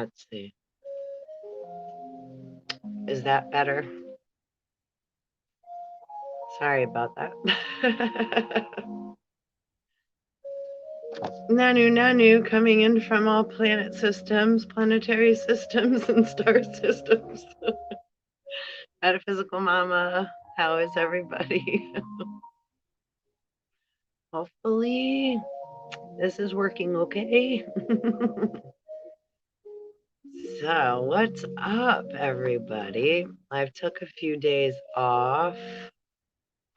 Let's see. Is that better? Sorry about that. Nanu Nanu coming in from all planet systems, planetary systems, and star systems. Metaphysical Mama, how is everybody? Hopefully this is working okay. So, what's up, everybody? I've took a few days off,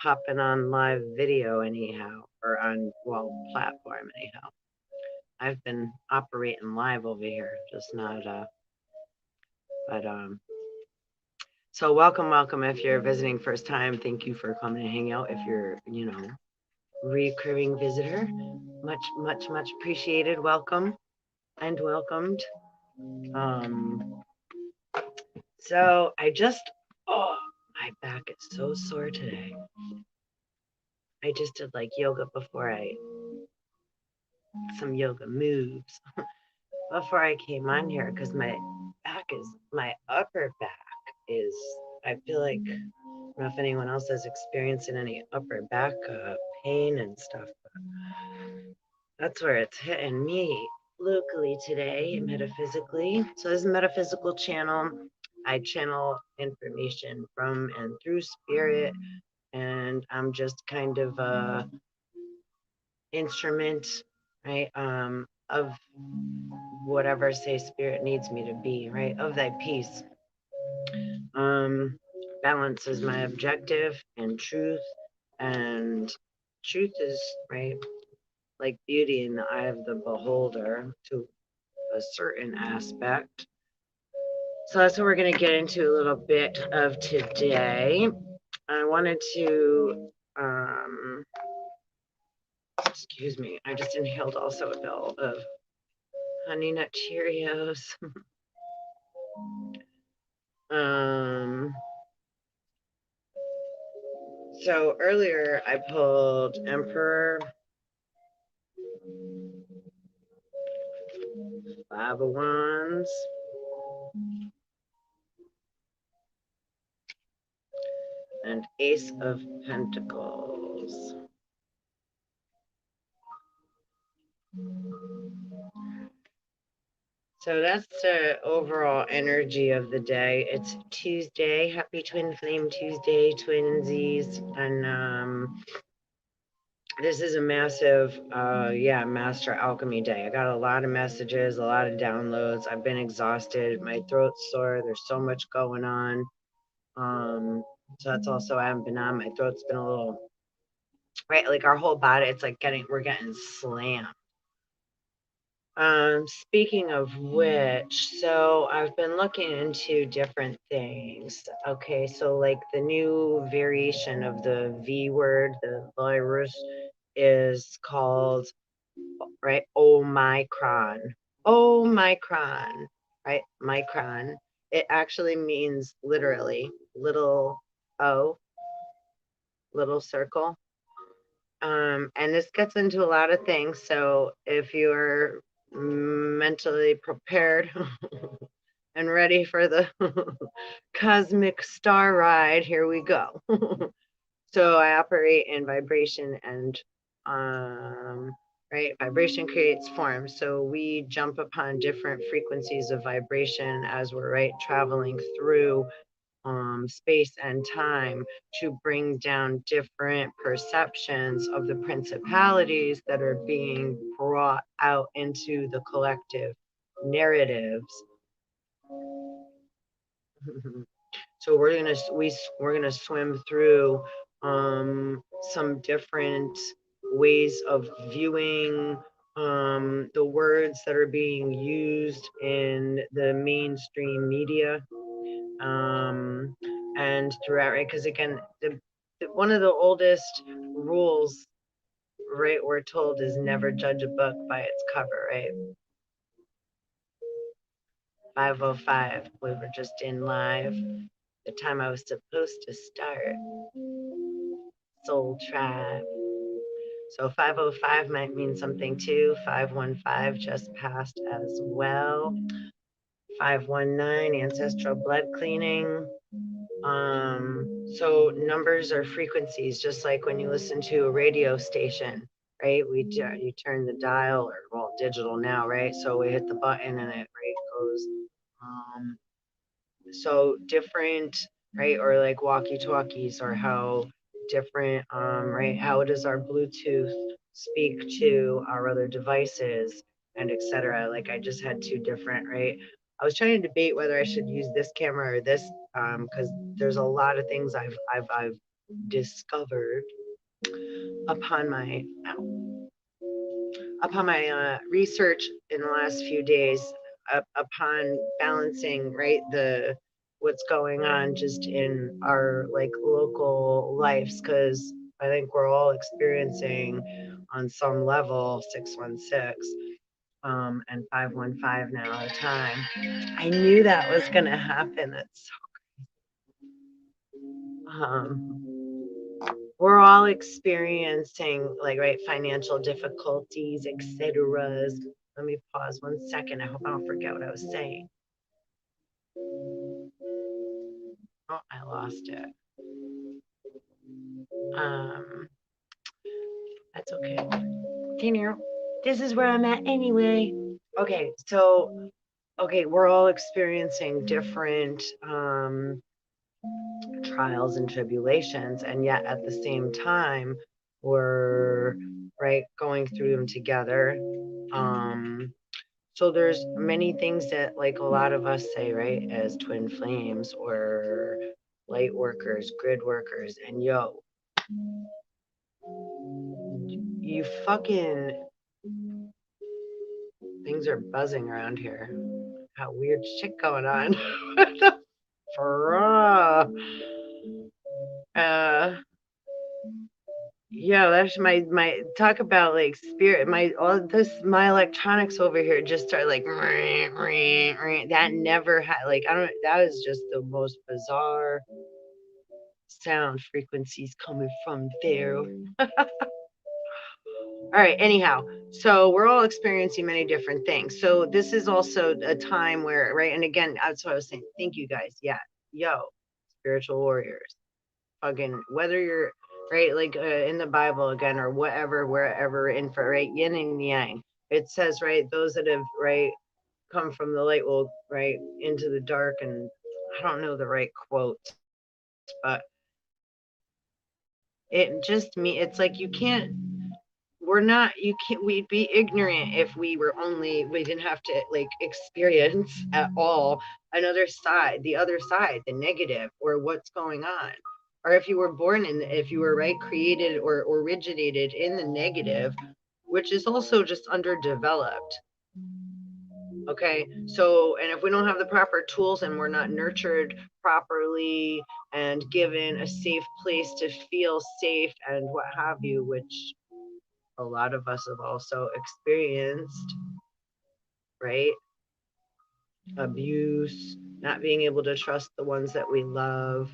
popping on live video anyhow, or on, well, platform anyhow. I've been operating live over here, just not, but, so welcome. If you're visiting first time, thank you for coming to hang out. If you're, recurring visitor, much appreciated. Welcome and welcomed. Um, so oh, my back is so sore today. I just did like yoga some yoga moves before I came on here because my upper back is, I feel like, I don't know if anyone else is experiencing any upper back pain and stuff, but that's where it's hitting me locally today, metaphysically. So this is a metaphysical channel. I channel information from and through spirit, and I'm just kind of a instrument, right, of whatever, say, spirit needs me to be, right, of thy peace. Balance is my objective, and truth is, right, like beauty in the eye of the beholder to a certain aspect. So that's what we're going to get into a little bit of today. I wanted to, excuse me, I just inhaled also a bowl of Honey Nut Cheerios. So earlier I pulled Emperor, 5 of Wands, and Ace of Pentacles. So that's the overall energy of the day. It's Tuesday. Happy Twin Flame Tuesday, twinsies. And this is a massive, Master Alchemy day. I got a lot of messages, a lot of downloads. I've been exhausted. My throat's sore. There's so much going on. So that's also, I haven't been on. My throat's been a little, right? Like our whole body, it's like we're getting slammed. Speaking of which, so I've been looking into different things. Okay, so like the new variation of the V word, the virus, is called, right, Omicron. Omicron, right? Micron. It actually means literally little O, little circle. And this gets into a lot of things. So if you're mentally prepared and ready for the cosmic star ride, here we go. So I operate in vibration, and right, vibration creates form. So we jump upon different frequencies of vibration as we're, right, traveling through space and time to bring down different perceptions of the principalities that are being brought out into the collective narratives. So we're gonna swim through some different ways of viewing the words that are being used in the mainstream media, and throughout, right? Because again, one of the oldest rules, right, we're told, is never judge a book by its cover, right? 5:05, we were just in live, the time I was supposed to start. Soul Tribe. So 5:05 might mean something too. 5:15 just passed as well. 519, ancestral blood cleaning. So numbers are frequencies, just like when you listen to a radio station, right? You turn the dial, or well, digital now, right? So we hit the button and it goes. Um, so different, right? Or like walkie talkies, or how different, right? How does our Bluetooth speak to our other devices, and etc. Like I just had two different, right? I was trying to debate whether I should use this camera or this, because there's a lot of things I've discovered upon my research in the last few days, upon balancing, right, the what's going on just in our like local lives, because I think we're all experiencing on some level 616 and 515 now at a time. I knew that was going to happen. That's we're all experiencing, like, right, financial difficulties, etc. Let me pause 1 second. I hope I don't forget what I was saying. Oh, I lost it. That's okay. This is where I'm at anyway. Okay, so we're all experiencing different trials and tribulations, and yet at the same time we're right going through them together. So there's many things that, like, a lot of us say, right, as twin flames or light workers, grid workers, and yo, you fucking, things are buzzing around here. How weird shit going on. What the bruh? Yeah, that's my talk about like spirit. My electronics over here just start like that never had, like, I don't, that is just the most bizarre sound frequencies coming from there. All right, anyhow, so we're all experiencing many different things. So this is also a time where, right, and again, that's what I was saying. Thank you guys. Yeah, yo, spiritual warriors. Fucking, whether you're right, like in the Bible again, or whatever, wherever, in for right, yin and yang. It says, right, those that have, right, come from the light will, right, into the dark, and I don't know the right quote, but it just me. It's like you can't. We're not. You can't. We'd be ignorant if we didn't have to like experience at all another side, the other side, the negative, or what's going on. Or if you were born in, if you were, right, created or originated in the negative, which is also just underdeveloped. Okay, so, and if we don't have the proper tools and we're not nurtured properly and given a safe place to feel safe and what have you, which a lot of us have also experienced, right? Abuse, not being able to trust the ones that we love,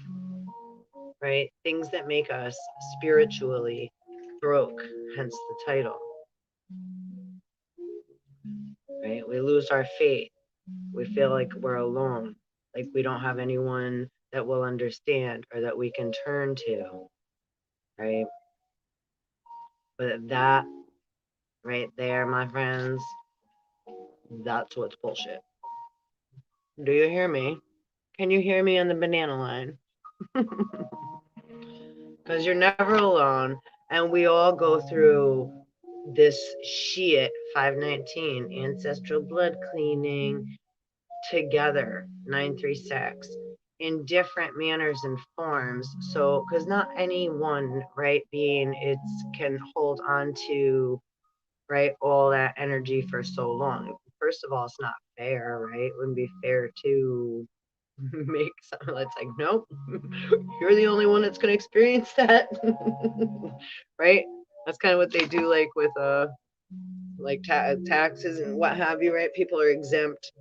right? Things that make us spiritually broke, hence the title, right? We lose our faith. We feel like we're alone, like we don't have anyone that will understand or that we can turn to, right? But that right there, my friends, that's what's bullshit. Do you hear me? Can you hear me on the banana line? Because you're never alone, and we all go through this shit. 519, ancestral blood cleaning, together, 936, in different manners and forms. So because not any one, right, being it's can hold on to, right, all that energy for so long. First of all, it's not fair, right? It wouldn't be fair to make something that's like, nope, you're the only one that's going to experience that. Right, that's kind of what they do, like with like taxes and what have you, right? People are exempt,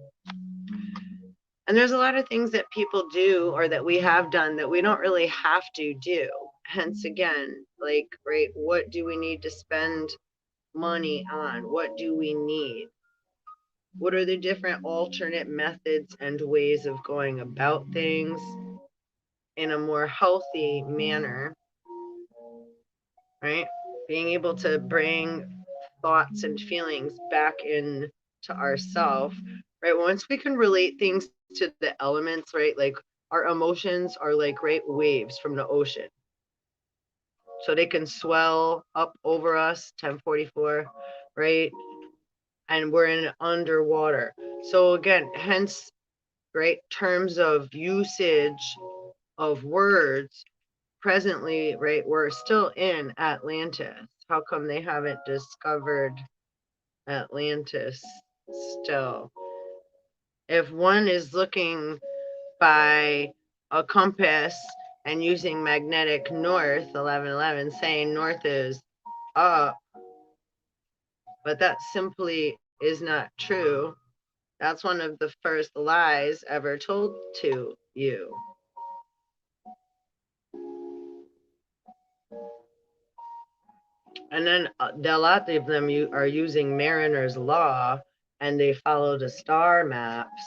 and there's a lot of things that people do or that we have done that we don't really have to do. Hence again, like, right, what do we need to spend money on? What do we need? What are the different alternate methods and ways of going about things in a more healthy manner, right? Being able to bring thoughts and feelings back in to ourself, right? Once we can relate things to the elements, right? Like our emotions are like, right, waves from the ocean. So they can swell up over us, 1044, right? And we're in underwater. So again, hence, right, terms of usage of words presently, right, we're still in Atlantis. How come they haven't discovered Atlantis still? If one is looking by a compass and using magnetic north, 1111, saying north is up, but that simply is not true. That's one of the first lies ever told to you. And then a lot of them are using Mariner's Law, and they follow the star maps,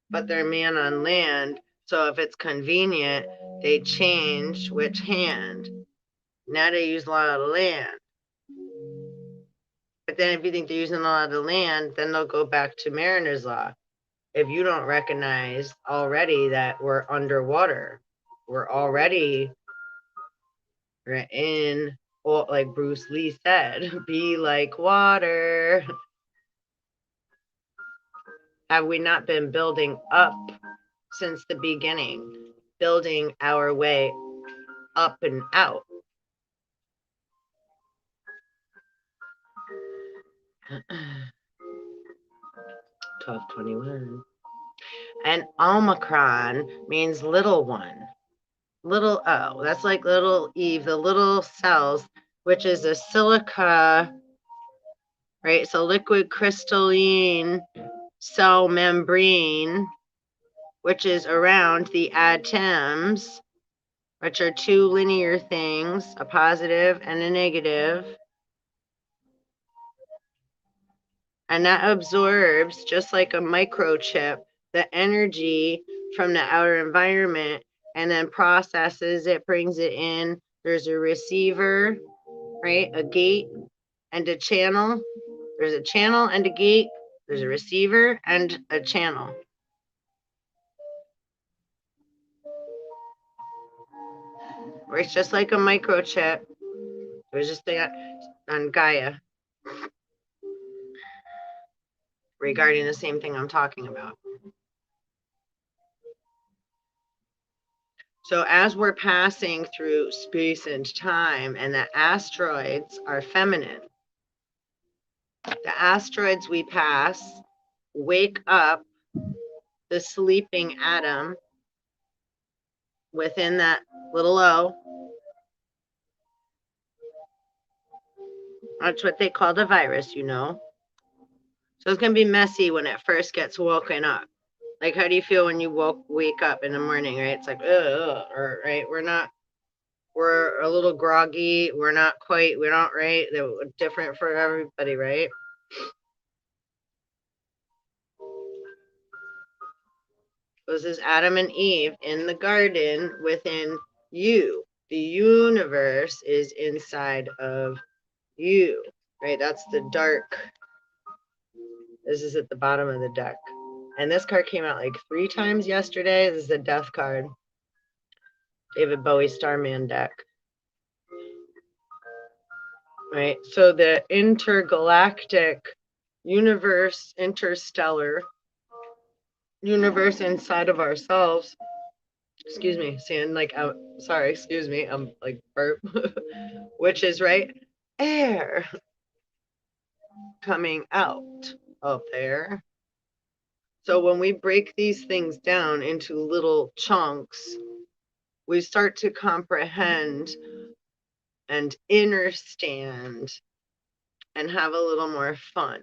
but they're man on land. So if it's convenient, they change which hand. Now they use law of the land. But then if you think they're using law of the land, then they'll go back to Mariner's Law. If you don't recognize already that we're underwater, we're already in, like Bruce Lee said, be like water. Have we not been building up since the beginning, building our way up and out? 1221. And Omicron means little one. Little O. That's like little Eve, the little cells, which is a silica, right? So liquid crystalline cell membrane, which is around the atoms, which are two linear things, a positive and a negative. And that absorbs, just like a microchip, the energy from the outer environment and then processes it, brings it in. There's a receiver, right? A gate and a channel. There's a channel and a gate. There's a receiver and a channel. It's just like a microchip. There's just thing on Gaia regarding the same thing I'm talking about. So as we're passing through space and time, and the asteroids are feminine, the asteroids we pass wake up the sleeping atom within that little O. That's what they call the virus, you know. So it's going to be messy when it first gets woken up. Like, how do you feel when you wake up in the morning, right? It's like, ugh, or, right? We're a little groggy. We're not right. They're different for everybody, right? This is Adam and Eve in the garden within you. The universe is inside of you, right? That's the dark. This is at the bottom of the deck. And this card came out like 3 times yesterday. This is the death card. David Bowie Starman deck. Right? So the intergalactic universe, interstellar universe inside of ourselves. Excuse me, saying like, sorry, excuse me, I'm like burp, which is right, air coming out of there. So when we break these things down into little chunks, we start to comprehend and understand and have a little more fun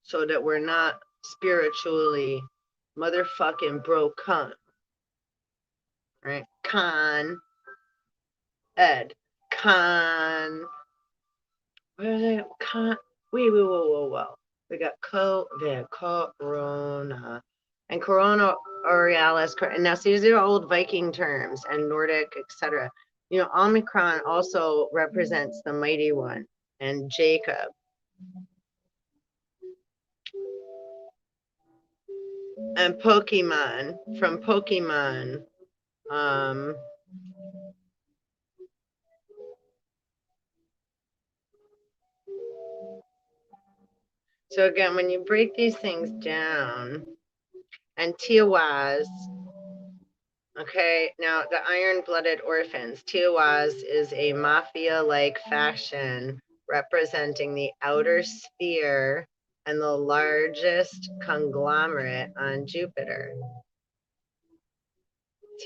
so that we're not spiritually motherfucking broken. Right? Con Ed. What is it? whoa. We got corona and corona aurealis. And now, see, these are old Viking terms and Nordic, etc. You know, Omicron also represents the mighty one and Jacob and Pokemon from Pokemon. Um, so again, when you break these things down, and Tiawaz. Okay, now the Iron-Blooded Orphans. Tiawaz is a mafia-like faction representing the outer sphere and the largest conglomerate on Jupiter.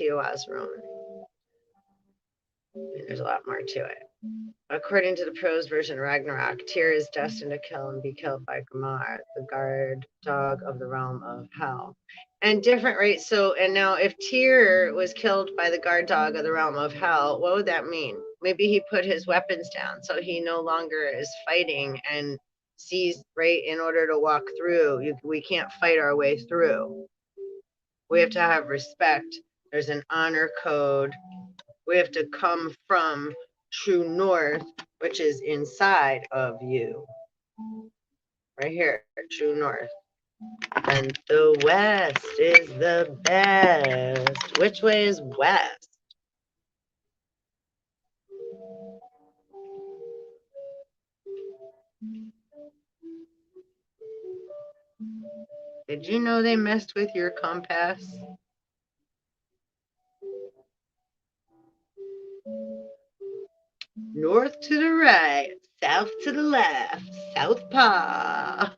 Tiawaz Rome. There's a lot more to it. According to the prose version of Ragnarok, Tyr is destined to kill and be killed by Gamar, the guard dog of the realm of hell. And different, right? So, and now if Tyr was killed by the guard dog of the realm of hell, what would that mean? Maybe he put his weapons down, so he no longer is fighting and sees, right, in order to walk through, we can't fight our way through. We have to have respect. There's an honor code. We have to come from true north, which is inside of you. Right here, true north. And the west is the best. Which way is west? Did you know they messed with your compass? North to the right, south to the left, southpaw.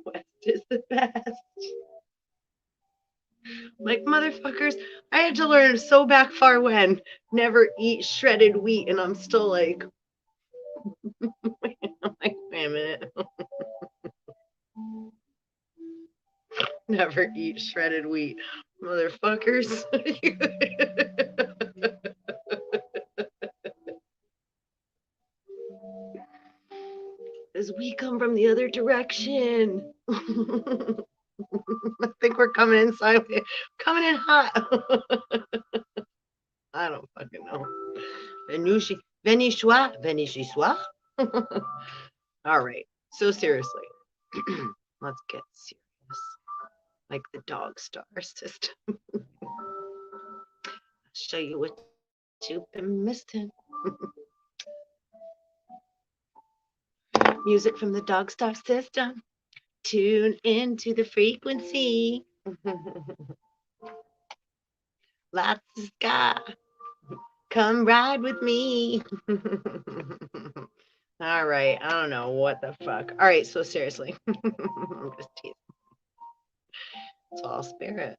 West is the best. Like, motherfuckers, I had to learn so back far when never eat shredded wheat, and I'm still like, I'm like, wait a minute. Never eat shredded wheat, motherfuckers. As we come from the other direction. I think we're coming in silent, coming in hot. I don't fucking know. Venushi, Venishois, Venishiswa. All right. So seriously, let's get serious. Like the dog star system. I'll show you what you've been missing. Music from the dog star system. Tune into the frequency. Lots of sky. Come ride with me. All right. I don't know what the fuck. All right. So seriously, I'm just teasing. It's all spirit.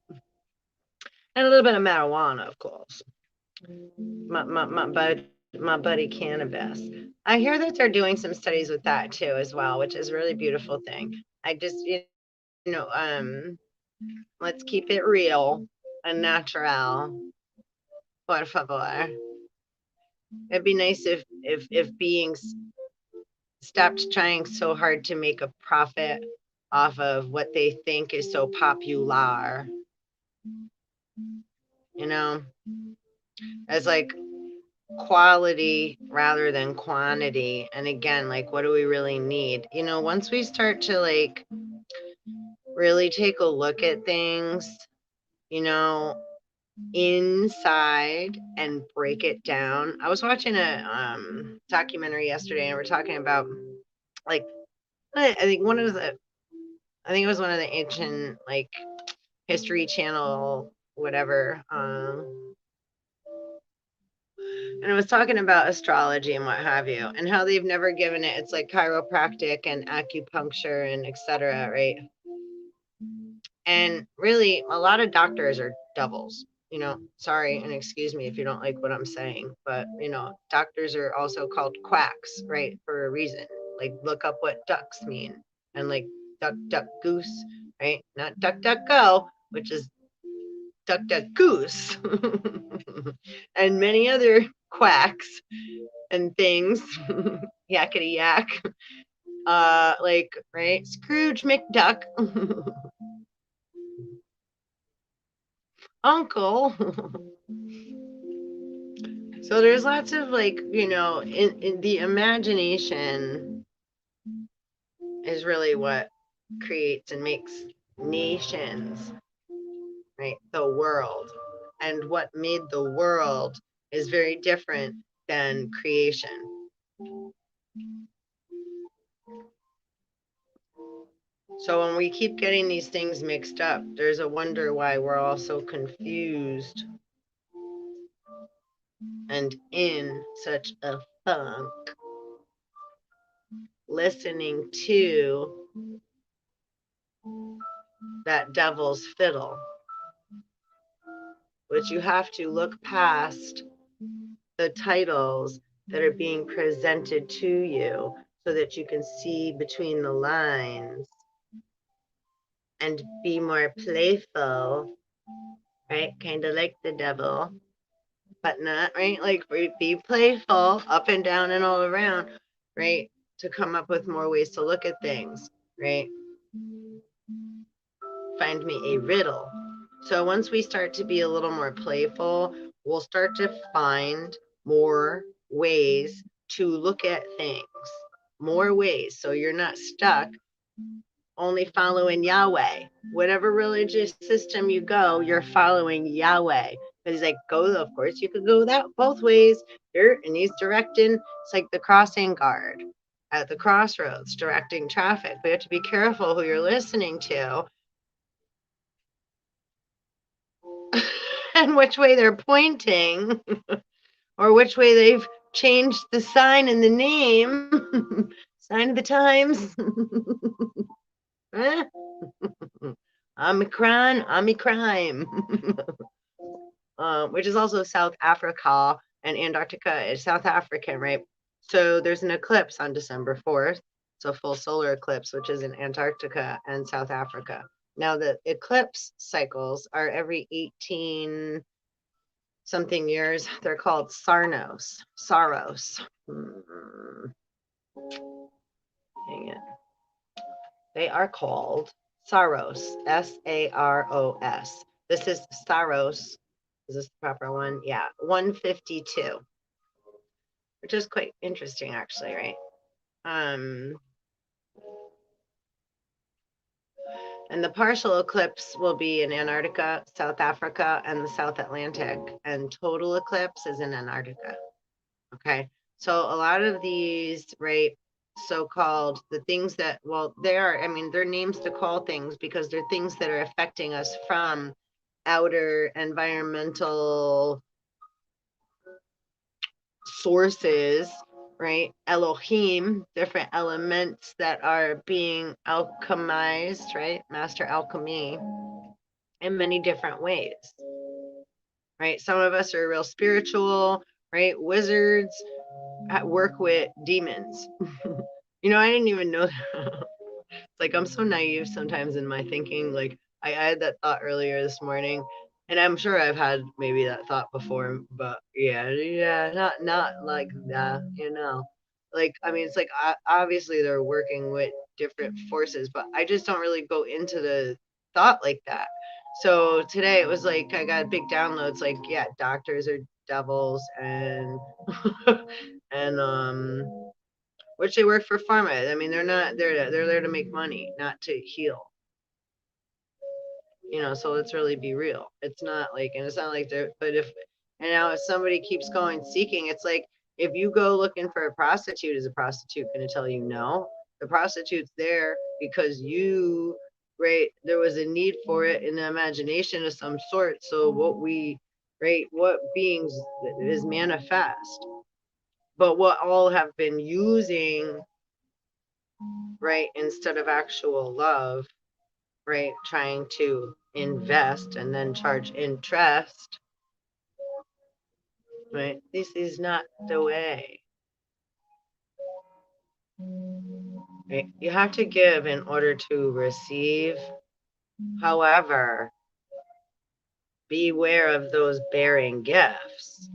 And a little bit of marijuana, of course. My buddy cannabis. I hear that they're doing some studies with that too as well, which is a really beautiful thing. I just, know, let's keep it real and natural. Por favor. It'd be nice if beings stopped trying so hard to make a profit off of what they think is so popular. You know, as like quality rather than quantity. And again, like, what do we really need? You know, once we start to like really take a look at things, you know, inside and break it down. I was watching a documentary yesterday, and we're talking about like, I think one of the, I think it was one of the ancient like History Channel whatever, and I was talking about astrology and what have you, and how they've never given it. It's like chiropractic and acupuncture and etc. Right? And really, a lot of doctors are devils. You know, sorry and excuse me if you don't like what I'm saying, but you know, doctors are also called quacks, right? For a reason. Like, look up what ducks mean, and like duck, duck, goose, right? Not duck, duck, go, which is duck, duck, goose, and many other quacks and things, yakety yak, like, right, Scrooge McDuck, uncle. So there's lots of, like, you know, in the imagination is really what creates and makes nations, right? The world. And what made the world is very different than creation. So when we keep getting these things mixed up, there's a wonder why we're all so confused and in such a funk, listening to that devil's fiddle. But you have to look past the titles that are being presented to you so that you can see between the lines and be more playful, right? Kind of like the devil, but not, right? Like, be playful up and down and all around, right? To come up with more ways to look at things, right? Find me a riddle. So once we start to be a little more playful, we'll start to find more ways to look at things, more ways. So you're not stuck only following Yahweh. Whatever religious system you go, you're following Yahweh. Because he's like, go, of course, you could go that both ways. Here, and he's directing, it's like the crossing guard at the crossroads, directing traffic. We have to be careful who you're listening to and which way they're pointing, or which way they've changed the sign and the name, sign of the times. Omicron, Omicron, which is also South Africa, and Antarctica is South African, right? So there's an eclipse on December 4th. It's a full solar eclipse, which is in Antarctica and South Africa. Now, the eclipse cycles are every 18 something years. They're called Saros. Dang it. They are called Saros, Saros. This is Saros. Is this the proper one? Yeah, 152, which is quite interesting, actually, right? And the partial eclipse will be in Antarctica, South Africa, and the South Atlantic, and total eclipse is in Antarctica. Okay, so a lot of these, right, so-called the things that, well, they are, I mean, they're names to call things because they're things that are affecting us from outer environmental sources, right? Elohim, different elements that are being alchemized, right? Master alchemy in many different ways, right? Some of us are real spiritual, right? Wizards at work with demons. You know, I didn't even know that. It's like I'm so naive sometimes in my thinking. Like I had that thought earlier this morning, and I'm sure I've had maybe that thought before, but yeah, not like that, you know. Like I mean, it's like obviously they're working with different forces, but I just don't really go into the thought like that. So today it was like I got big downloads. Like yeah, doctors are devils, and and which they work for pharma. I mean, they're not they're there to make money, not to heal. You know, so let's really be real. It's not like, and it's not like they're, but if, and now if somebody keeps going seeking, it's like if you go looking for a prostitute, is a prostitute going to tell you no? The prostitute's there because you, right, there was a need for it in the imagination of some sort. So what we, right, what beings is manifest, but what all have been using, right, instead of actual love, right, trying to invest and then charge interest, right? This is not the way. Right? You have to give in order to receive. However, beware of those bearing gifts.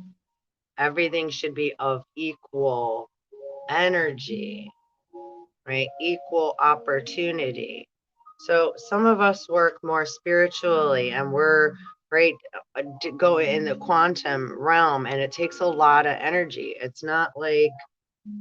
Everything should be of equal energy, right? Equal opportunity. So some of us work more spiritually and we're right go in the quantum realm, and it takes a lot of energy. It's not like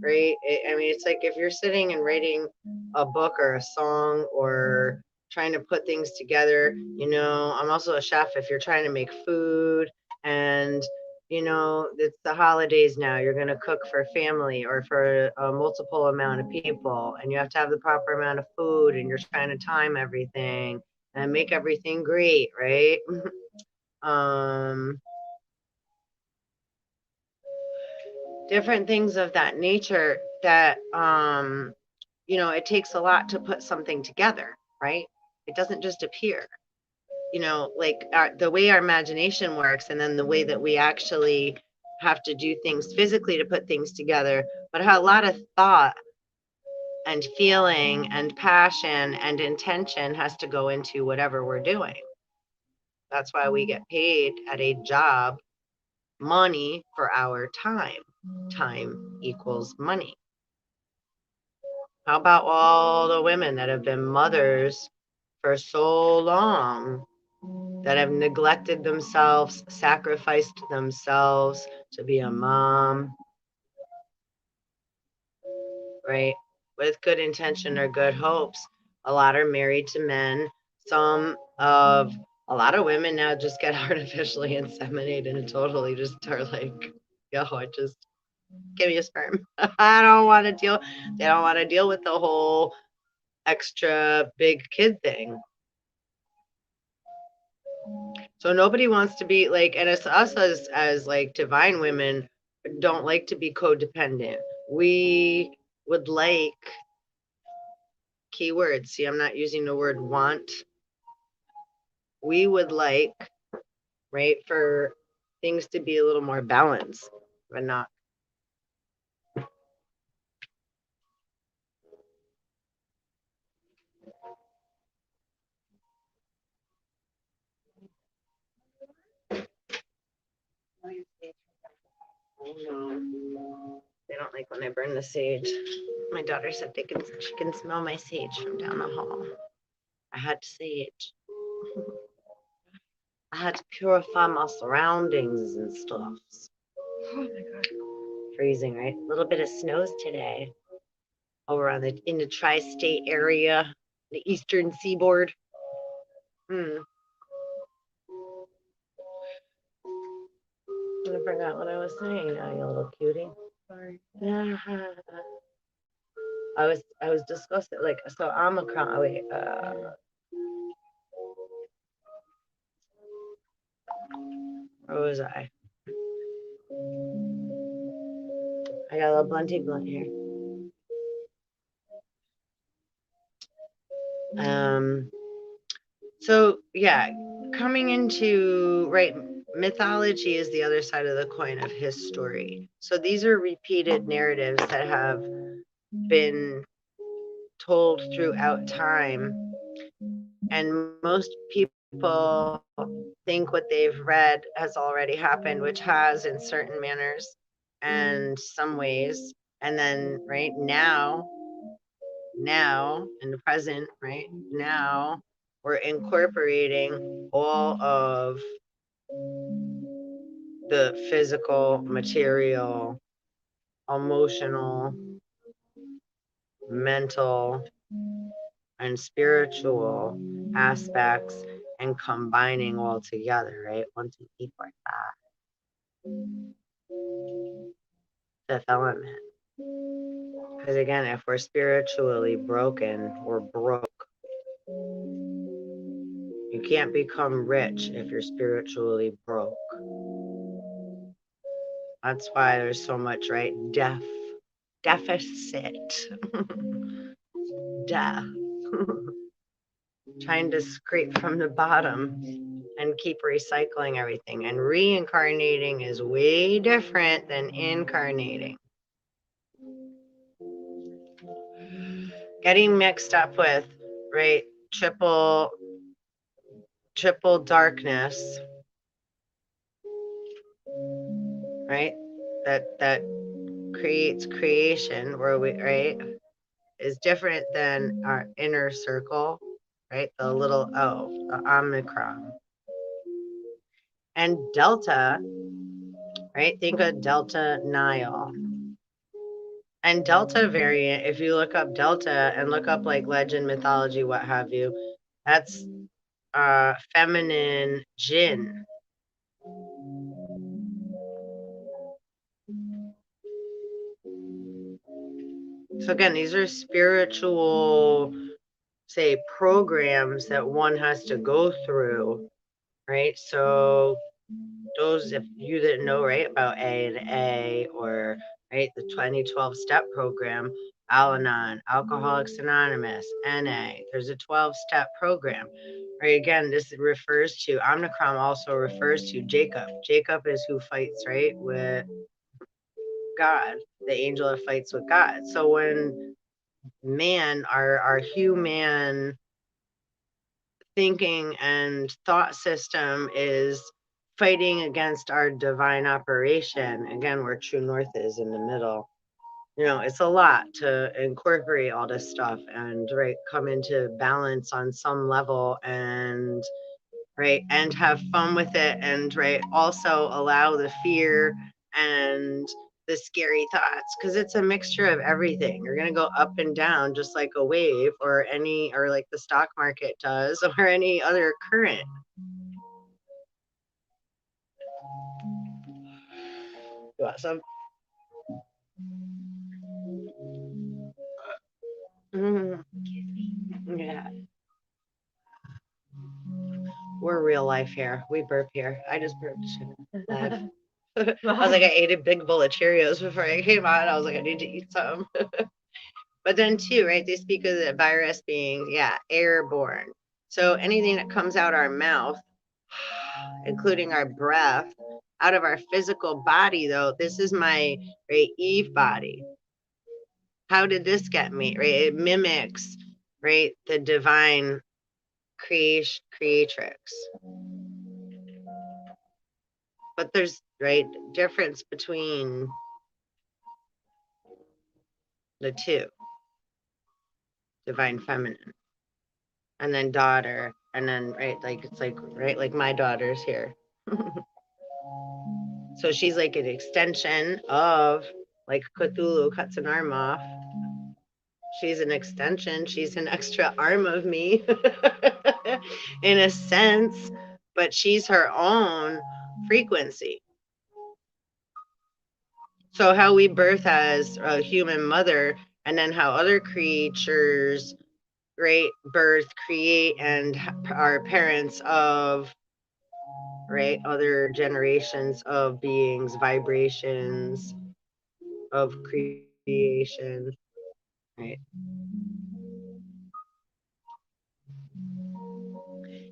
right? I mean, it's like if you're sitting and writing a book or a song or trying to put things together, I'm also a chef. If you're trying to make food and, it's the holidays now, you're going to cook for family or for a multiple amount of people, and you have to have the proper amount of food, and you're trying to time everything and make everything great, right? um, Different things of that nature that it takes a lot to put something together, right? It doesn't just appear, like the way our imagination works, and then the way that we actually have to do things physically to put things together, but how a lot of thought and feeling and passion and intention has to go into whatever we're doing. That's why we get paid at a job money for our time. Time equals money. How about all the women that have been mothers for so long, that have neglected themselves, sacrificed themselves to be a mom, right? With good intention or good hopes. A lot are married to men. A lot of women now just get artificially inseminated and totally just are like, yo, just give me a sperm. I don't want to deal. They don't want to deal with the whole extra big kid thing. So nobody wants to be like, and it's us as like divine women don't like to be codependent. We would like keywords. See, I'm not using the word want. We would like, right, for things to be a little more balanced, but not. Oh no, they don't like when I burn the sage. My daughter said she can smell my sage from down the hall. I had sage. I had to purify my surroundings and stuff. Oh my god. Freezing, right? A little bit of snows today over in the tri-state area, the eastern seaboard. Hmm. I forgot what I was saying now, you little cutie. Sorry. I was disgusted. Like, so Omicron. Wait, where was I? I got a little blunty blunt here. So yeah, coming into right, mythology is the other side of the coin of history. So these are repeated narratives that have been told throughout time, and most people think what they've read has already happened, which has in certain manners and some ways. And then right now in the present, right now, we're incorporating all of the physical, material, emotional, mental, and spiritual aspects and combining all together, right? 1, 2, 3, 4, 5. Fifth element. Because again, if we're spiritually broken, we're broke. You can't become rich if you're spiritually broke. That's why there's so much, right? Deficit. Death. Trying to scrape from the bottom and keep recycling everything. And reincarnating is way different than incarnating. Getting mixed up with, right, triple darkness, right? that creates creation, where we, right, is different than our inner circle, right? The little O, the omicron. And delta, right? Think of delta Nile. And delta variant, if you look up delta and look up like legend, mythology, what have you, that's feminine jinn. So again, these are spiritual, say, programs that one has to go through, right? So those, if you didn't know, right, about A, or right, the 2012 step program, Al-Anon, Alcoholics Anonymous, NA, there's a 12-step program. Right, again, this refers to, Omnicrom also refers to Jacob. Jacob is who fights, right, with God, the angel that fights with God. So when man, our human thinking and thought system is fighting against our divine operation, again, where true north is in the middle. You know, it's a lot to incorporate all this stuff and right, come into balance on some level, and right, and have fun with it, and right, also allow the fear and the scary thoughts, because it's a mixture of everything. You're going to go up and down just like a wave, or any, or like the stock market does, or any other current. You want some? Mm, yeah, we're real life here. We burp here. I just burped live. I was like, I ate a big bowl of Cheerios before I came on. I was like, I need to eat some. But then too, right, they speak of the virus being, yeah, airborne. So anything that comes out our mouth, including our breath, out of our physical body, though, this is my, right, Eve body. How did this get me? Right? It mimics, right, the divine creatrix. But there's, right, difference between the two, divine feminine, and then daughter, and then, right, like, it's like, right, like my daughter's here. So she's like an extension of, like, Cthulhu cuts an arm off. She's an extension. She's an extra arm of me in a sense, but she's her own frequency. So how we birth as a human mother, and then how other creatures, right, birth, create, and are parents of, right, other generations of beings, vibrations of creation, right?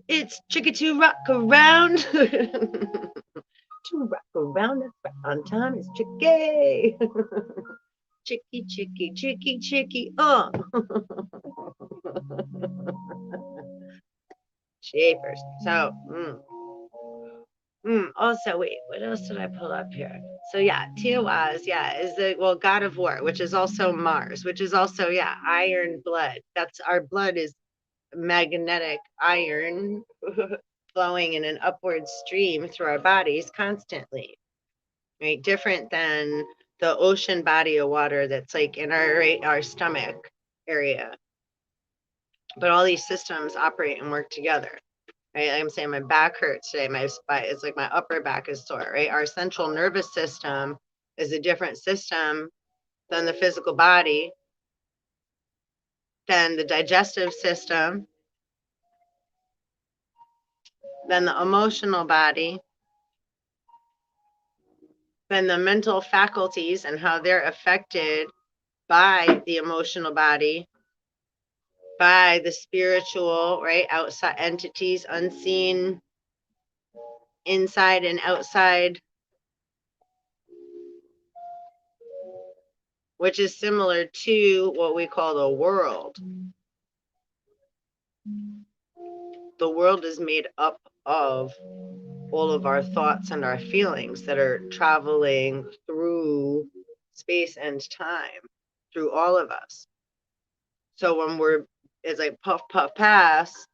It's tricky to rock around. To rock around, that's right on time. It's tricky. Tricky, tricky, tricky, tricky. Shapers. So, also, wait, what else did I pull up here? So yeah, Tiawas, yeah, is the, well, god of war, which is also Mars, which is also, yeah, iron blood. That's, our blood is magnetic iron flowing in an upward stream through our bodies constantly, right? Different than the ocean body of water that's like in our, right, our stomach area. But all these systems operate and work together. Right? Like I'm saying, my back hurts today. My spine, it's like my upper back is sore, right? Our central nervous system is a different system than the physical body, than the digestive system, than the emotional body, than the mental faculties and how they're affected by the emotional body, by the spiritual, right? Outside entities, unseen, inside and outside, which is similar to what we call the world. The world is made up of all of our thoughts and our feelings that are traveling through space and time, through all of us. So when it's like puff, puff, pass,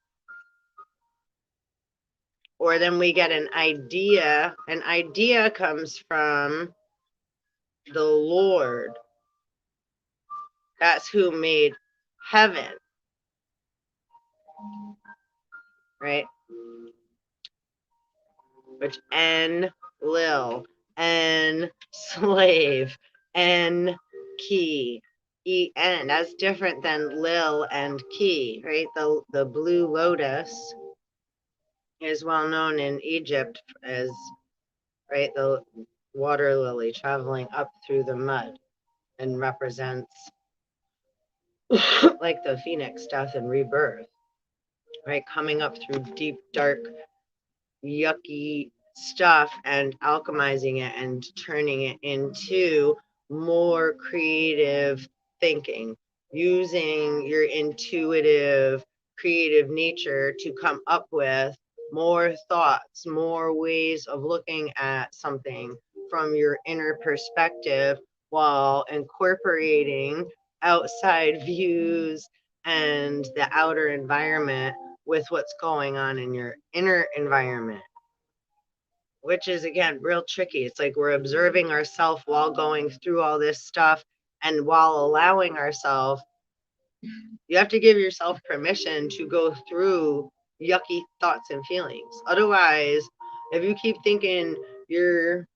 or then we get an idea. An idea comes from the Lord. That's who made heaven, right? Which Lil, slave, key, En. That's different than Lil and key, right? The blue lotus is well known in Egypt as, right, the water lily traveling up through the mud and represents like the phoenix, death and rebirth, right? Coming up through deep, dark, yucky stuff and alchemizing it and turning it into more creative thinking, using your intuitive, creative nature to come up with more thoughts, more ways of looking at something from your inner perspective while incorporating outside views and the outer environment with what's going on in your inner environment, which is again real tricky. It's like we're observing ourselves while going through all this stuff and while allowing ourselves, you have to give yourself permission to go through yucky thoughts and feelings. Otherwise, if you keep thinking you're,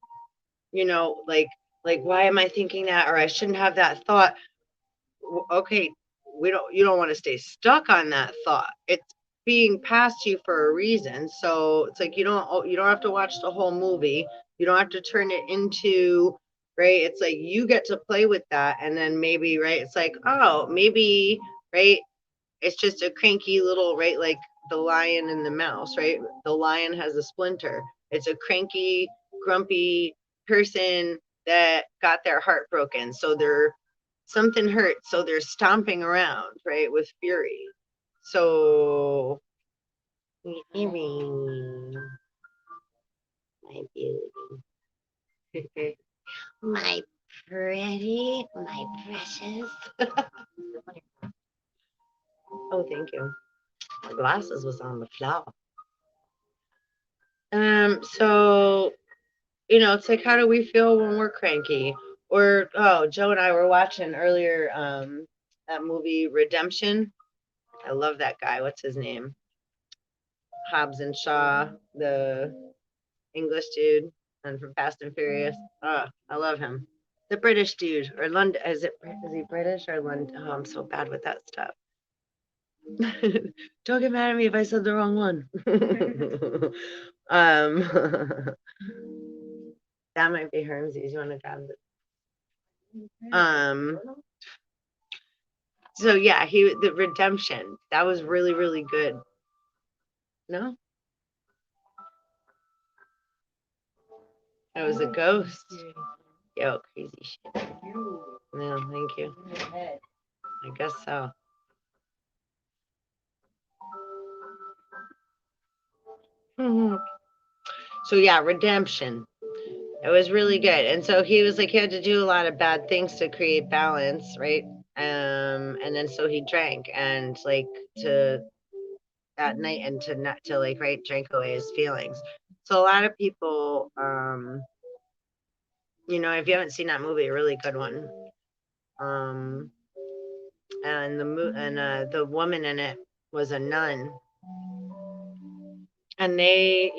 like why am I thinking that, or I shouldn't have that thought, okay, you don't want to stay stuck on that thought. It's being passed to you for a reason. So it's like you don't have to watch the whole movie. You don't have to turn it into, right? It's like you get to play with that, and then maybe, right, it's like, oh, maybe, right, it's just a cranky little, right, like the lion and the mouse, right? The lion has a splinter. It's a cranky, grumpy person that got their heart broken. So something hurts. So they're stomping around, right, with fury. So, my beauty, my pretty, my precious. Oh, thank you. My glasses was on the floor. So, it's like, how do we feel when we're cranky? Or, oh, Joe and I were watching earlier that movie Redemption. I love that guy. What's his name? Hobbs and Shaw, the English dude, and from Fast and Furious. Oh, I love him. The British dude, or London. Is he British or London? Oh, I'm so bad with that stuff. Don't get mad at me if I said the wrong one. That might be Hermsey's. You want to grab it? So yeah, the Redemption. That was really, really good. No? It was a ghost. Yo, crazy shit. No, thank you. I guess so. So yeah, Redemption. It was really good. And so he was like, he had to do a lot of bad things to create balance, right? And then so he drank and like to at night and to not to like, right, drink away his feelings. So a lot of people, if you haven't seen that movie, a really good one. And the woman in it was a nun, and they,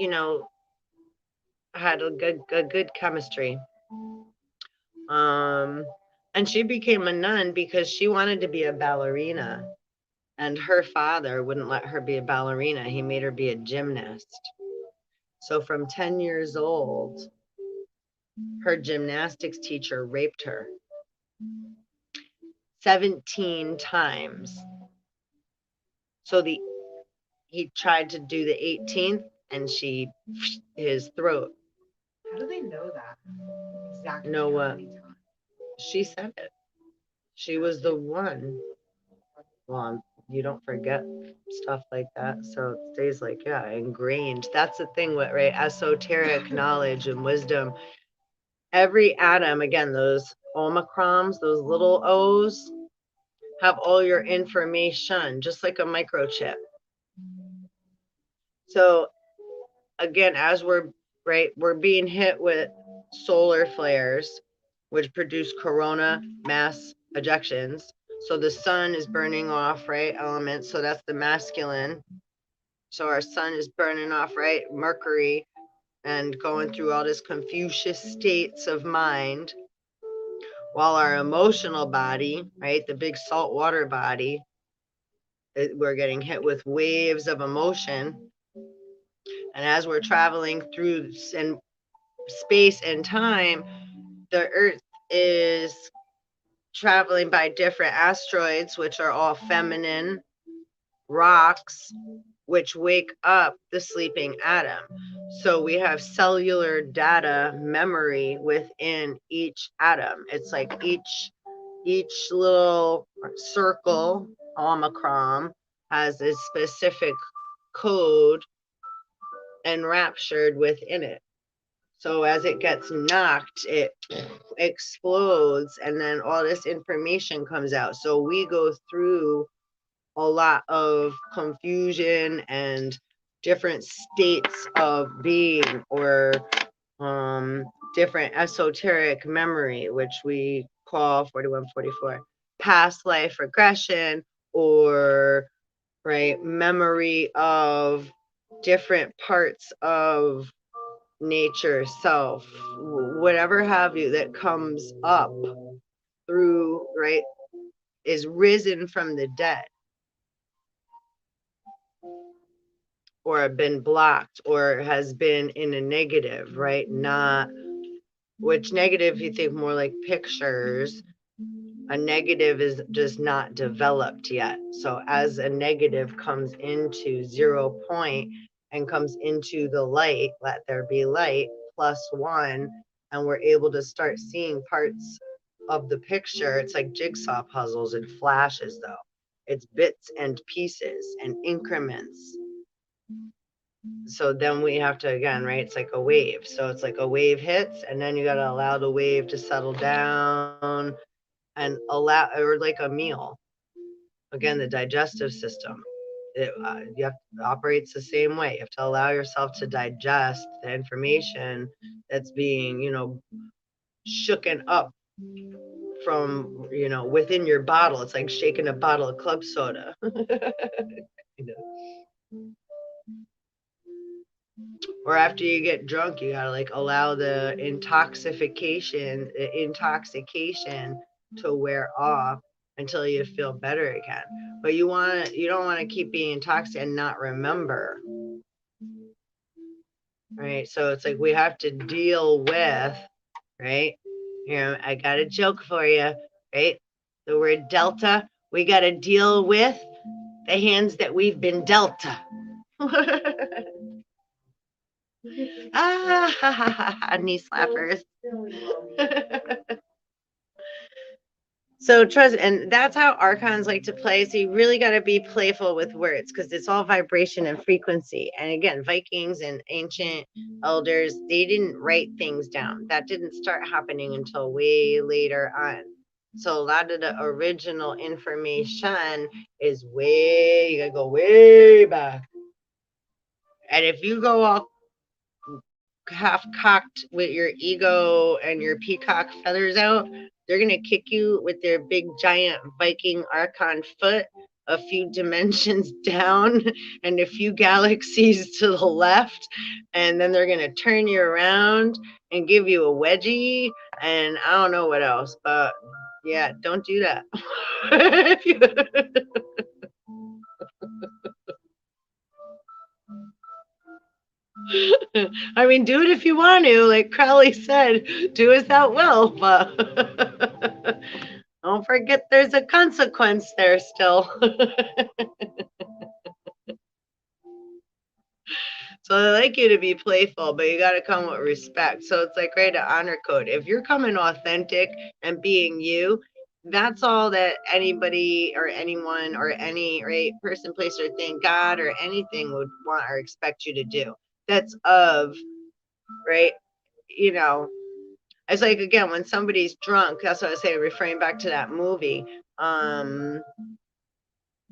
had a good chemistry. And she became a nun because she wanted to be a ballerina, and her father wouldn't let her be a ballerina. He made her be a gymnast. So from 10 years old, her gymnastics teacher raped her 17 times. So he tried to do the 18th, and his throat. How do they know that? Exactly. Know what? She said it. She was the one. Well, you don't forget stuff like that. So it stays like, yeah, ingrained. That's the thing with, right, esoteric knowledge and wisdom. Every atom, again, those omicrons, those little O's, have all your information, just like a microchip. So again, as we're right, we're being hit with solar flares, which produce corona mass ejections. So the sun is burning off, right, elements. So that's the masculine. So our sun is burning off, right, Mercury, and going through all this Confucius states of mind, while our emotional body, right, the big saltwater body, we're getting hit with waves of emotion. And as we're traveling through and space and time, the Earth is traveling by different asteroids, which are all feminine rocks, which wake up the sleeping atom. So we have cellular data memory within each atom. It's like each little circle, omicron, has a specific code enraptured within it. So as it gets knocked, it explodes, and then all this information comes out. So we go through a lot of confusion and different states of being, or different esoteric memory, which we call 4144 past life regression, or right, memory of different parts of nature, self, whatever have you, that comes up through, right, is risen from the dead, or been blocked, or has been in a negative, right? Not, which negative you think more like pictures. A negative is just not developed yet. So as a negative comes into 0 point and comes into the light, let there be light +1, and we're able to start seeing parts of the picture. It's like jigsaw puzzles and flashes, though. It's bits and pieces and increments. So then we have to, again, right, it's like a wave. So it's like a wave hits, and then you got to allow the wave to settle down, and allow, or like a meal. Again, the digestive system, you have, operates the same way. You have to allow yourself to digest the information that's being, shooken up from, within your bottle. It's like shaking a bottle of club soda. Or after you get drunk, you gotta like allow the intoxication to wear off until you feel better again. But you don't want to keep being intoxicated and not remember. Right? So it's like we have to deal with, right? I got a joke for you, right? The word delta, we got to deal with the hands that we've been dealt. Knee slappers. So trust, and that's how archons like to play. So you really got to be playful with words, because it's all vibration and frequency. And again, Vikings and ancient elders, they didn't write things down. That didn't start happening until way later on. So a lot of the original information is you gotta go way back. And if you go all half cocked with your ego and your peacock feathers out, they're going to kick you with their big giant Viking archon foot a few dimensions down and a few galaxies to the left, and then they're going to turn you around and give you a wedgie, and I don't know what else, but yeah, don't do that. I mean, do it if you want to. Like Crowley said, do as thou will, but don't forget there's a consequence there still. So I like you to be playful, but you got to come with respect. So it's like, right, an honor code. If you're coming authentic and being you, That's all that anybody or anyone or any right person, place, or thing, God or anything would want or expect you to do. That's of right. You know, it's like again when somebody's drunk. That's what I was saying. Referring back to that movie.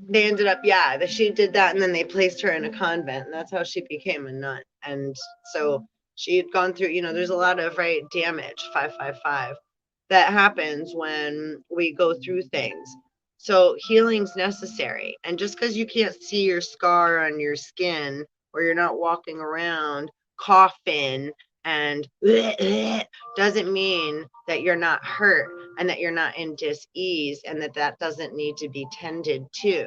They ended up, yeah, that she did that, and then they placed her in a convent, and that's how she became a nun. And so she had gone through, there's a lot of right damage, 555, that happens when we go through things. So healing's necessary, and just because you can't see your scar on your skin, or you're not walking around coughing and doesn't mean that you're not hurt and that you're not in dis-ease and that doesn't need to be tended to.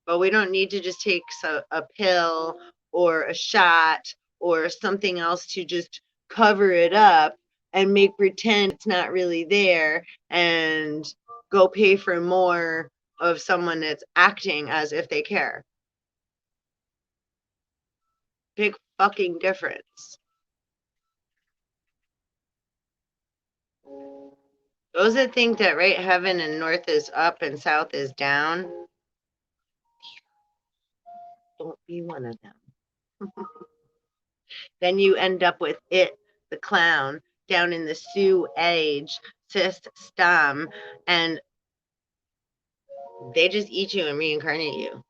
But we don't need to just take a pill or a shot or something else to just cover it up and make pretend it's not really there and go pay for more of someone that's acting as if they care. Big fucking difference. Those that think that right heaven and north is up and south is down, don't be one of them. Then you end up with it, the clown, down in the sewage system, and they just eat you and reincarnate you.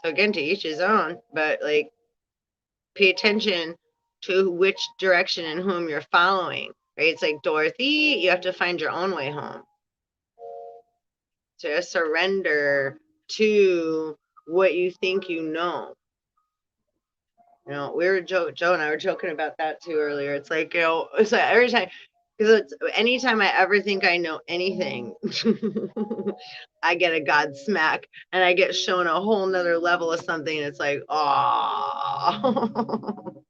So again, to each his own, but like pay attention to which direction and whom you're following. Right? It's like Dorothy, you have to find your own way home. To surrender to what you think you know. We were Joe and I were joking about that too earlier. It's like, it's like every time, because it's anytime I ever think I know anything, I get a God smack and I get shown a whole nother level of something. And it's like, oh.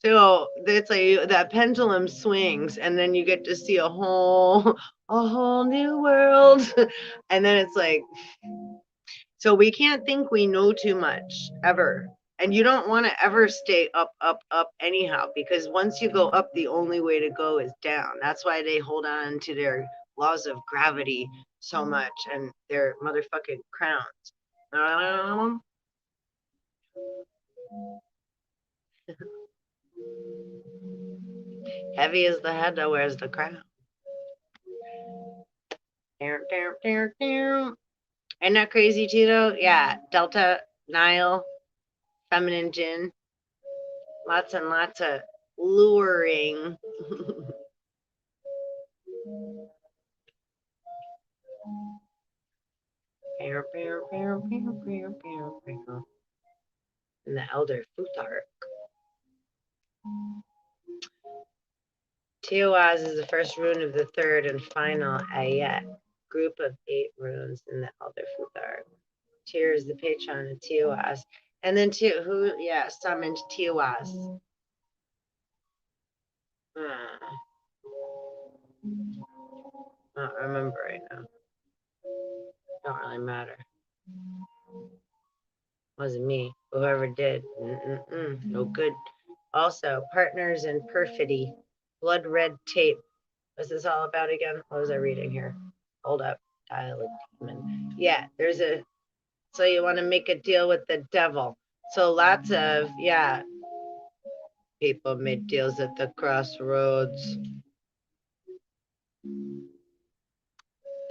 So it's like that pendulum swings, and then you get to see a whole new world. And then it's like, so we can't think we know too much ever. And you don't want to ever stay up, up, up anyhow, because once you go up, the only way to go is down. That's why they hold on to their laws of gravity so much and their motherfucking crowns. Heavy is the head that wears the crown. Ain't that crazy, Tito? Yeah, Delta, Nile, feminine Jinn, lots and lots of luring. And the elder Futhark. Teoaz is the first rune of the third and final Ayet, group of 8 runes in the elder Futhark. Tyr is the patron of Teoaz. And then summoned Teoaz. I don't remember right now. Don't really matter. Wasn't me. Whoever did. No good. Also, partners in perfidy. Blood red tape. What's this all about again? What was I reading here? Hold up. Dialect demon. Yeah, so you want to make a deal with the devil. So lots of, people made deals at the crossroads.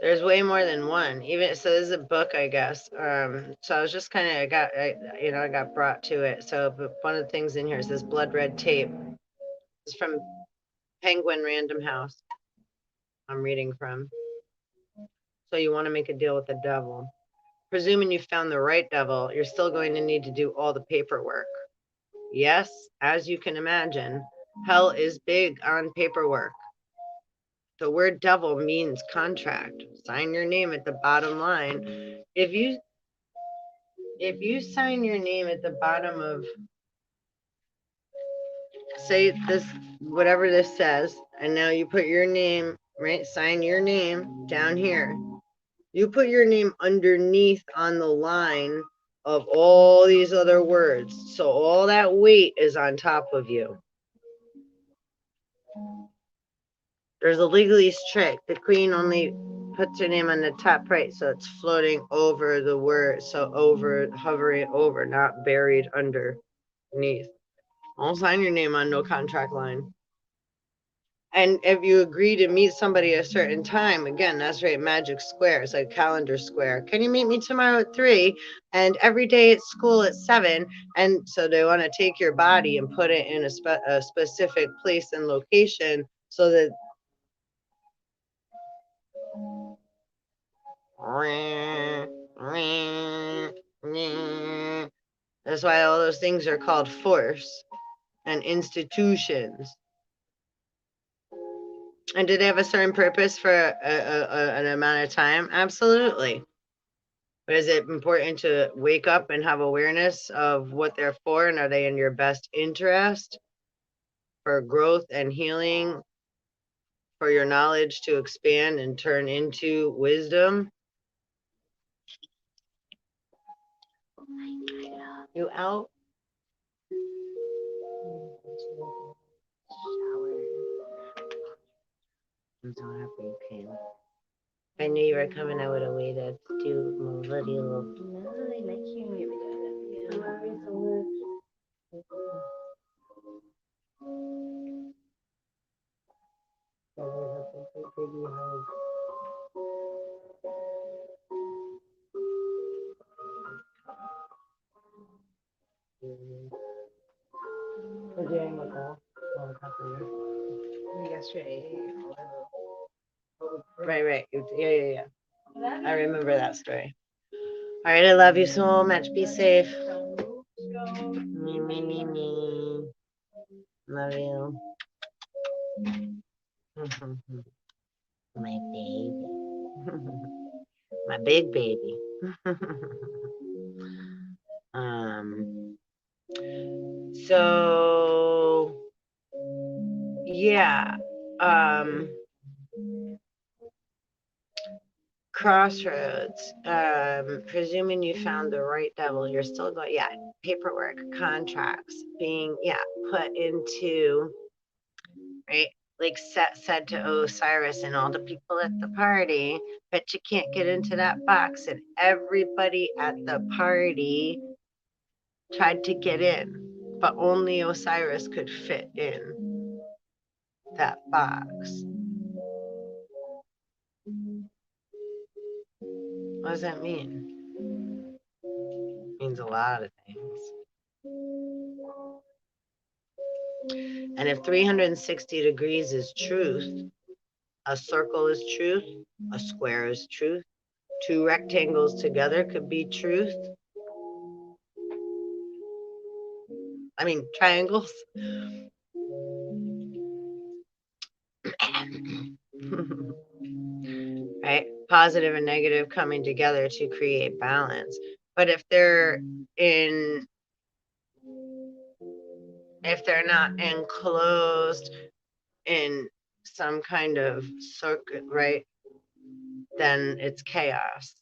There's way more than one. Even so, this is a book, I guess. So I was just kind of I got brought to it. So, but one of the things in here is this blood red tape. It's from Penguin Random House. I'm reading from. So you want to make a deal with the devil. Presuming you found the right devil, you're still going to need to do all the paperwork. Yes, as you can imagine, hell is big on paperwork. The word devil means contract. Sign your name at the bottom line. If you sign your name at the bottom of, say this, whatever this says, and now you put your name, right? Sign your name down here. You put your name underneath on the line of all these other words. So all that weight is on top of you. There's a legalese trick. The queen only puts her name on the top right, so it's floating over the word, so over, hovering over, not buried underneath. I'll sign your name on no contract line. And if you agree to meet somebody at a certain time, again, that's right, magic square. It's like calendar square. Can you meet me tomorrow at 3? And every day at school at 7. And so they want to take your body and put it in a specific place and location so that that's why all those things are called force and institutions. And do they have a certain purpose for an amount of time? Absolutely. But is it important to wake up and have awareness of what they're for? And are they in your best interest for growth and healing, for your knowledge to expand and turn into wisdom? You out? I'm so happy you came. If I knew you were coming, I would have waited to do my little. No, I like you. I love you so Maybe yesterday. Right. Yeah. I remember that story. All right, I love you so much. Be safe. Me. Love you. My baby. My big baby. um, so yeah. Crossroads. Presuming you found the right devil, you're still going, yeah, paperwork, contracts, being, yeah, put into, right? Like Set said to Osiris and all the people at the party, but you can't get into that box. And everybody at the party tried to get in, but only Osiris could fit in that box. What does that mean? It means a lot of things. And if 360 degrees is truth, a circle is truth, a square is truth, two rectangles together could be truth. I mean, triangles. Right? Positive and negative coming together to create balance. But if they're not enclosed in some kind of circuit, right? Then it's chaos.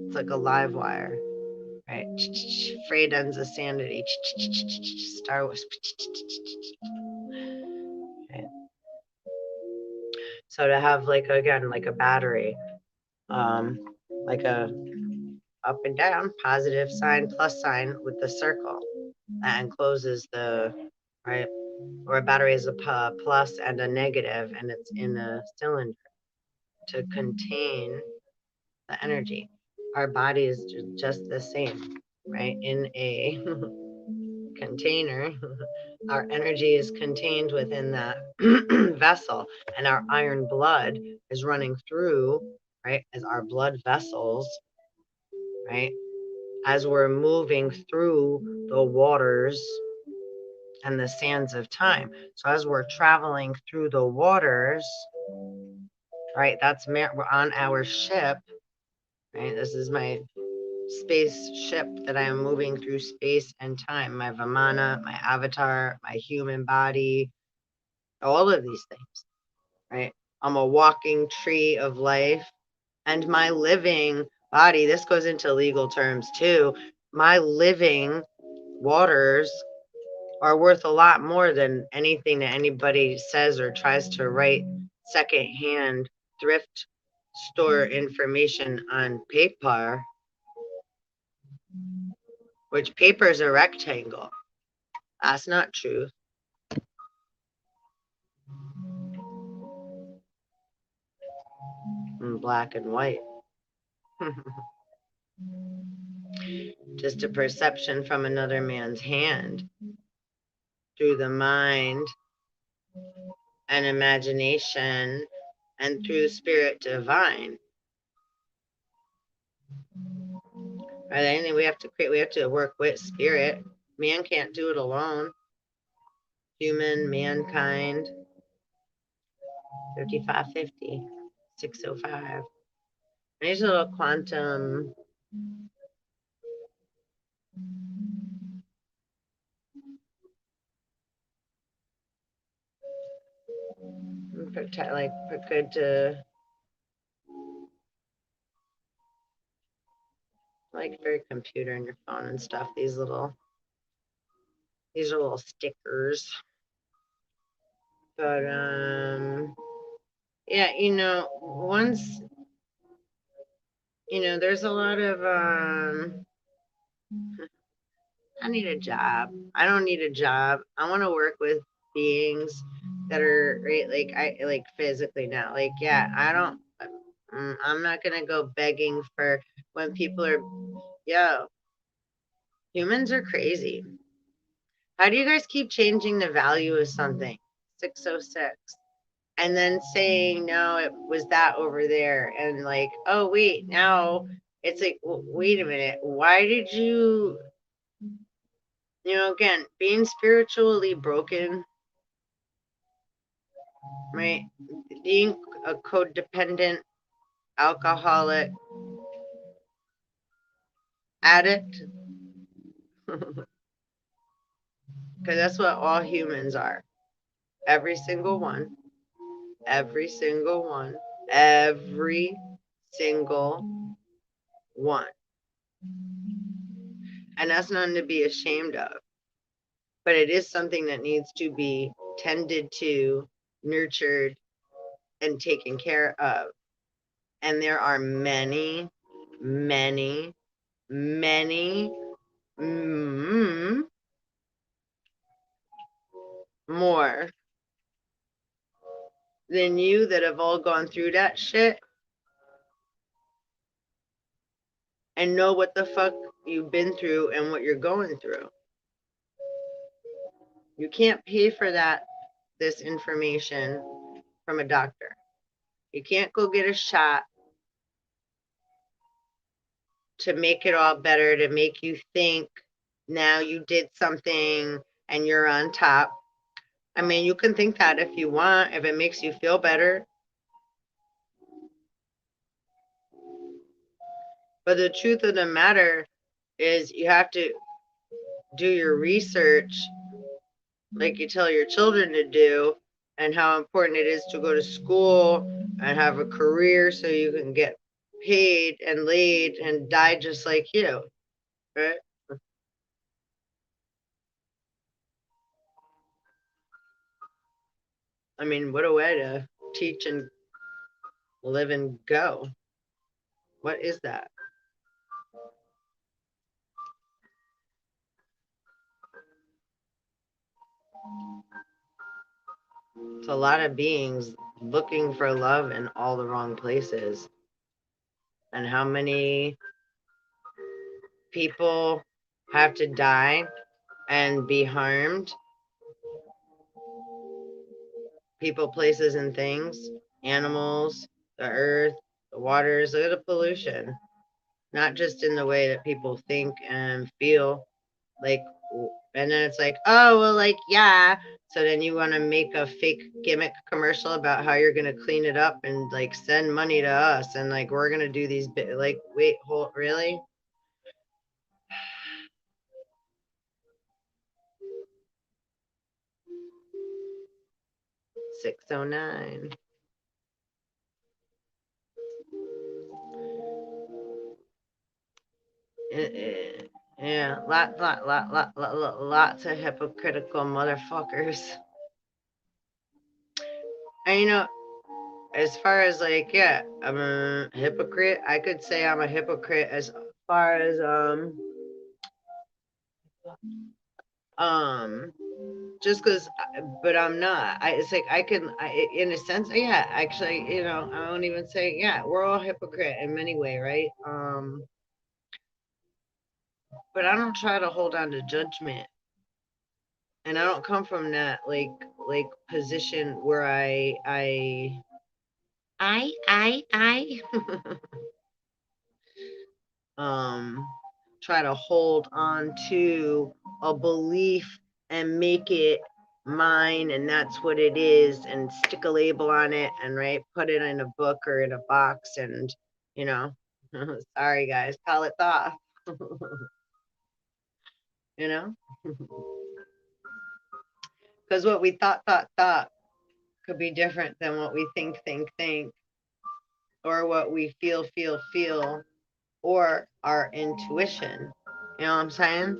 It's like a live wire, right? Frayed ends of sanity. Star Wars. Right? So to have like again like a battery, like a up and down, positive sign, plus sign with the circle that encloses the right, or a battery is a plus and a negative, and it's in a cylinder to contain the energy. Our body is just the same, right? In a container, our energy is contained within that vessel, and our iron blood is running through, right, as our blood vessels, right, as we're moving through the waters and the sands of time. So as we're traveling through the waters, right, we're on our ship, right? This is my spaceship that I am moving through space and time, my Vimana, my avatar, my human body, all of these things, right? I'm a walking tree of life, And my living body, this goes into legal terms too, my living waters are worth a lot more than anything that anybody says or tries to write secondhand thrift store information on paper, which paper is a rectangle. That's not true. In black and white. Just a perception from another man's hand through the mind and imagination and through the spirit divine. Right? Anything we have to create, we have to work with spirit. Man can't do it alone. Human, mankind, 5550, 605. There's a little quantum protect, like good to like for your computer and your phone and stuff. These are little stickers. But yeah, once there's a lot of I need a job. I don't need a job. I want to work with beings that are right, like I like physically now. Like, yeah, I don't. I'm not gonna go begging for when people are. Yo, humans are crazy. How do you guys keep changing the value of something? 606. And then saying, no, it was that over there. And like, oh, wait, now it's like, wait a minute. Why did you, again, being spiritually broken, right? Being a codependent, alcoholic, addict, because that's what all humans are. Every single one. Every single one. Every single one. And that's nothing to be ashamed of. But it is something that needs to be tended to, nurtured, and taken care of. And there are many, many, many more than you that have all gone through that shit and know what the fuck you've been through and what you're going through. You can't pay for this information from a doctor. You can't go get a shot to make it all better, to make you think now you did something and you're on top. I mean, you can think that if you want, if it makes you feel better. But the truth of the matter is you have to do your research like you tell your children to do, and how important it is to go to school and have a career so you can get paid and laid and die just like you, right? I mean, what a way to teach and live and go. What is that? It's a lot of beings looking for love in all the wrong places. And how many people have to die and be harmed? People, places, and things, animals, the earth, the waters. Look at the pollution. Not just in the way that people think and feel. Like, and then it's like, oh, well, like, yeah. So then you want to make a fake gimmick commercial about how you're going to clean it up and like send money to us. And like, we're going to do these, like, wait, hold, really? 609. Yeah, lots of hypocritical motherfuckers. And as far as like, yeah, I'm a hypocrite. I could say I'm a hypocrite as far as um just because, but I'm not. It's like I can, in a sense, yeah. Actually, I don't even say, yeah. We're all hypocrite in many way, right? But I don't try to hold on to judgment, and I don't come from that like position where I um try to hold on to a belief and make it mine, and that's what it is, and stick a label on it, and right, put it in a book or in a box, and you know sorry guys, call it thought. you know because what we thought could be different than what we think, or what we feel, or our intuition. You know what I'm saying?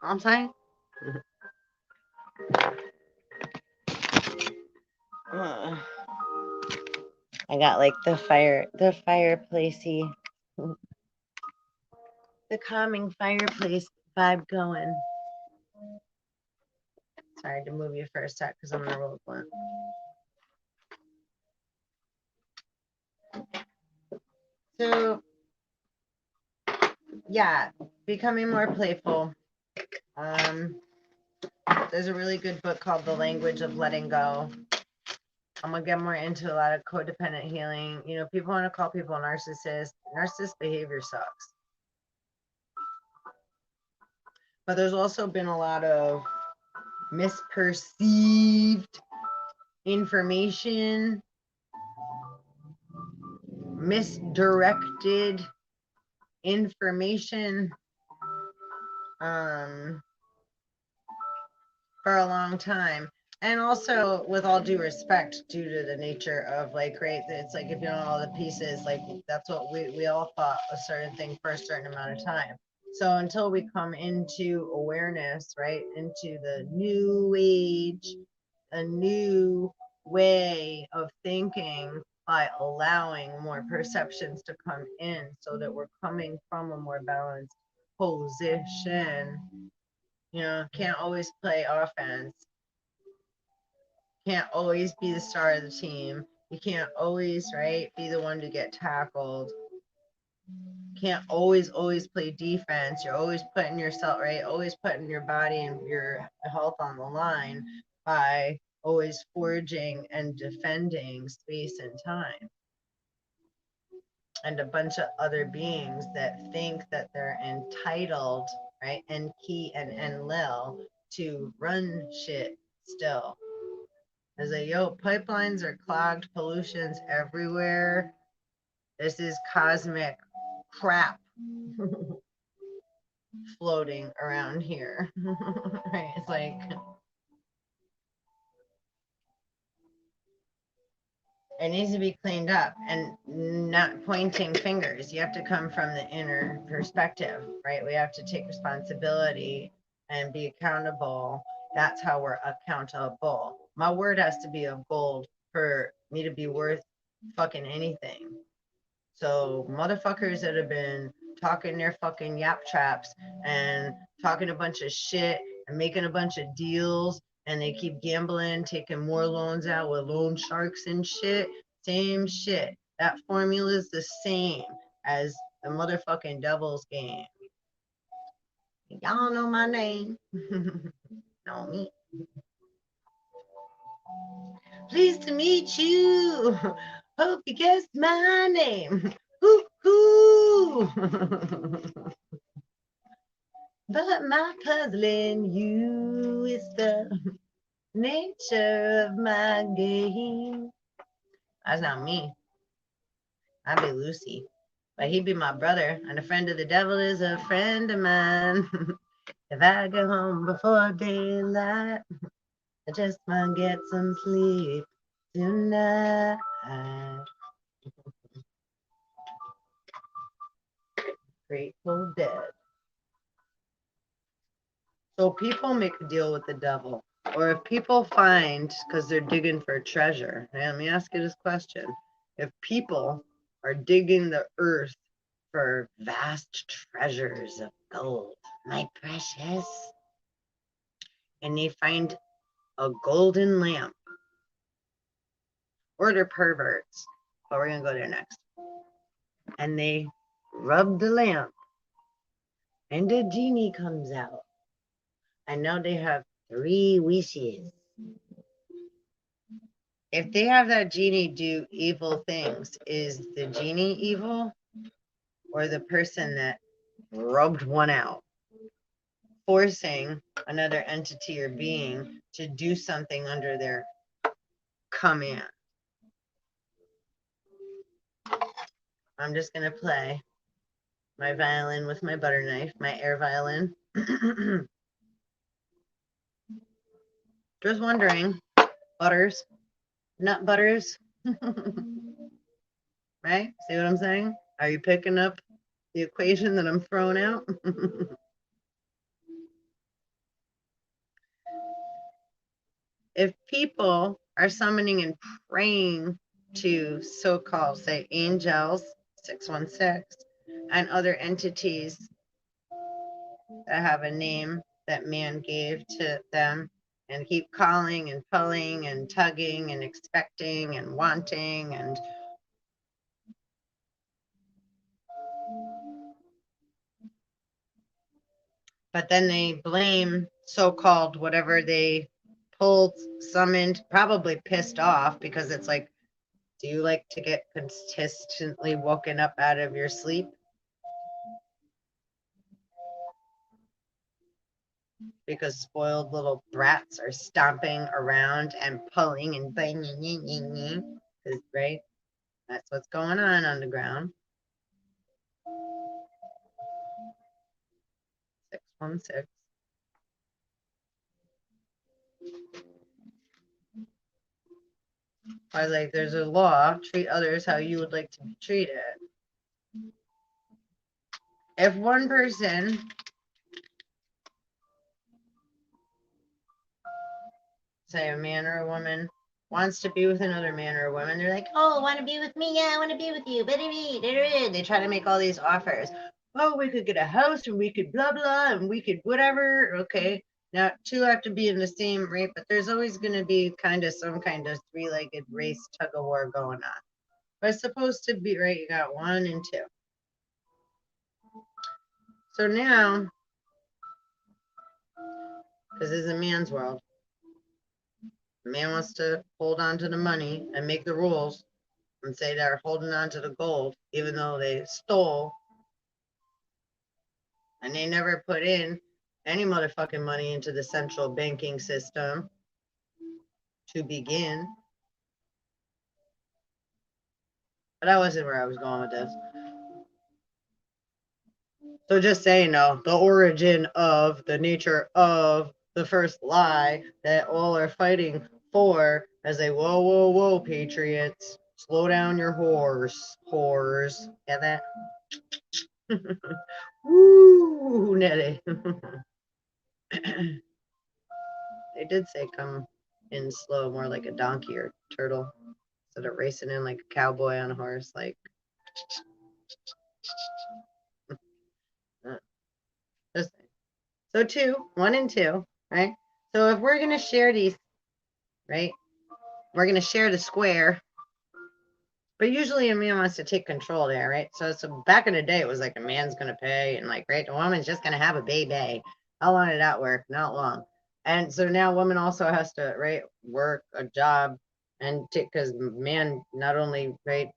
I'm saying? I got like the fireplacey, the calming fireplace vibe going. Sorry to move you for a sec because I'm gonna roll a blunt. So yeah, becoming more playful. Um, there's a really good book called The Language of Letting Go. I'm gonna get more into a lot of codependent healing. People want to call people narcissists. Narcissist behavior sucks. But there's also been a lot of misperceived information, misdirected information, um, for a long time. And also, with all due respect, due to the nature of like, right, it's like if you know all the pieces, like that's what we all thought a certain thing for a certain amount of time. So until we come into awareness, right, into the new age, a new way of thinking by allowing more perceptions to come in so that we're coming from a more balanced position. Can't always play offense, can't always be the star of the team. You can't always, right, be the one to get tackled. Can't always play defense. You're always putting yourself, right, always putting your body and your health on the line by always forging and defending space and time. And a bunch of other beings that think that they're entitled, right, and Key and Enlil to run shit still. As a pipelines are clogged, pollution's everywhere. This is cosmic crap floating around here. Right? It's like it needs to be cleaned up, and not pointing fingers. You have to come from the inner perspective, right? We have to take responsibility and be accountable. That's how we're accountable. My word has to be of gold for me to be worth fucking anything. So motherfuckers that have been talking their fucking yap traps and talking a bunch of shit and making a bunch of deals, and they keep gambling, taking more loans out with loan sharks and shit. Same shit. That formula is the same as the motherfucking devil's game. Y'all know my name. Know me. Pleased to meet you. Hope you guessed my name. Hoo. But my puzzling you is the nature of my game. That's not me. I'd be Lucy. But he'd be my brother, and a friend of the devil is a friend of mine. If I go home before daylight, I just might get some sleep tonight. Grateful Dead. So people make a deal with the devil. Or if people find, because they're digging for treasure, now let me ask you this question. If people are digging the earth for vast treasures of gold, my precious, and they find a golden lamp, or they're perverts, but we're going to go there next, and they rub the lamp, and a genie comes out, and now they have 3 wishes. If they have that genie do evil things, is the genie evil or the person that rubbed one out, forcing another entity or being to do something under their command? I'm just going to play my violin with my butter knife, my air violin. Just wondering, butters, nut butters, right? See what I'm saying? Are you picking up the equation that I'm throwing out? If people are summoning and praying to so-called, say, angels, 616, and other entities that have a name that man gave to them, and keep calling and pulling and tugging and expecting and wanting, and but then they blame so-called whatever they pulled, summoned, probably pissed off, because it's like, do you like to get consistently woken up out of your sleep? Because spoiled little brats are stomping around and pulling and banging, because right, that's what's going on the ground. 616. I was like, there's a law, treat others how you would like to be treated. If one person, say a man or a woman, wants to be with another man or a woman, they're like, oh, want to be with me? Yeah, I want to be with you. They try to make all these offers. Oh, we could get a house and we could blah, blah, and we could whatever. Okay. Now, 2 have to be in the same rate, but there's always going to be kind of some kind of 3-legged race tug of war going on. But it's supposed to be, right? You got 1 and 2. So now, because this is a man's world, the man wants to hold on to the money and make the rules and say they're holding on to the gold, even though they stole and they never put in any motherfucking money into the central banking system to begin. But that wasn't where I was going with this. So just saying, no, the origin of the nature of the first lie that all are fighting for as a whoa, whoa, whoa, patriots, slow down your whores. Get that? Woo, Nelly. They did say come in slow, more like a donkey or turtle, instead of racing in like a cowboy on a horse. Like, just so 2, 1 and 2, right? So if we're gonna share these, right, we're gonna share the square. But usually a man wants to take control there, right? So back in the day, it was like a man's gonna pay, and like, right, the woman's just gonna have a baby. How long did that work? Not long. And so now woman also has to, right, work a job, and because man not only, right,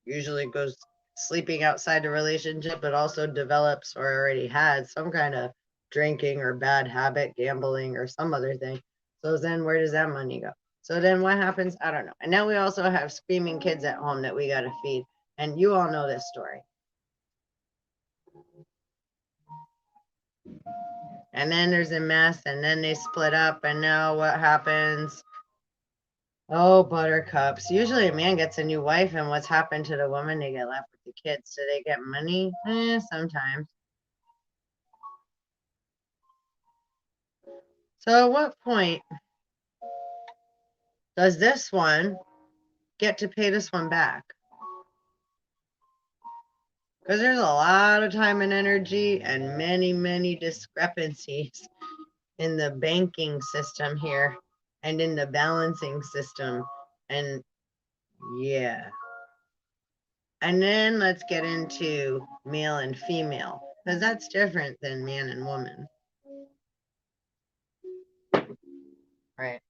usually goes sleeping outside the relationship, but also develops or already had some kind of drinking or bad habit, gambling or some other thing. So then where does that money go? So then what happens? I don't know. And now we also have screaming kids at home that we got to feed. And you all know this story. And then there's a mess, and then they split up, and now what happens? Oh, buttercups. Usually a man gets a new wife, and what's happened to the woman? They get left with the kids, do they get money? Sometimes. So at what point does this one get to pay this one back? Because there's a lot of time and energy and many, many discrepancies in the banking system here and in the balancing system. And yeah. And then let's get into male and female, because that's different than man and woman. Right.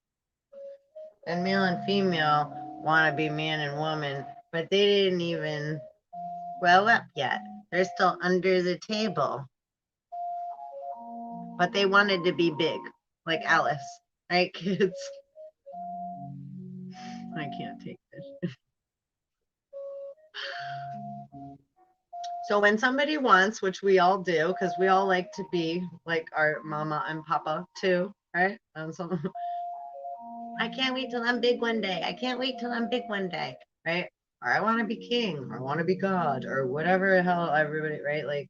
And male and female want to be man and woman, but they didn't even grow up yet. They're still under the table. But they wanted to be big, like Alice. Right, kids? I can't take this. So when somebody wants, which we all do, because we all like to be like our mama and papa too, right? So I can't wait till I'm big one day. I can't wait till I'm big one day, right? Or I want to be king, or I want to be God, or whatever the hell everybody, right? Like,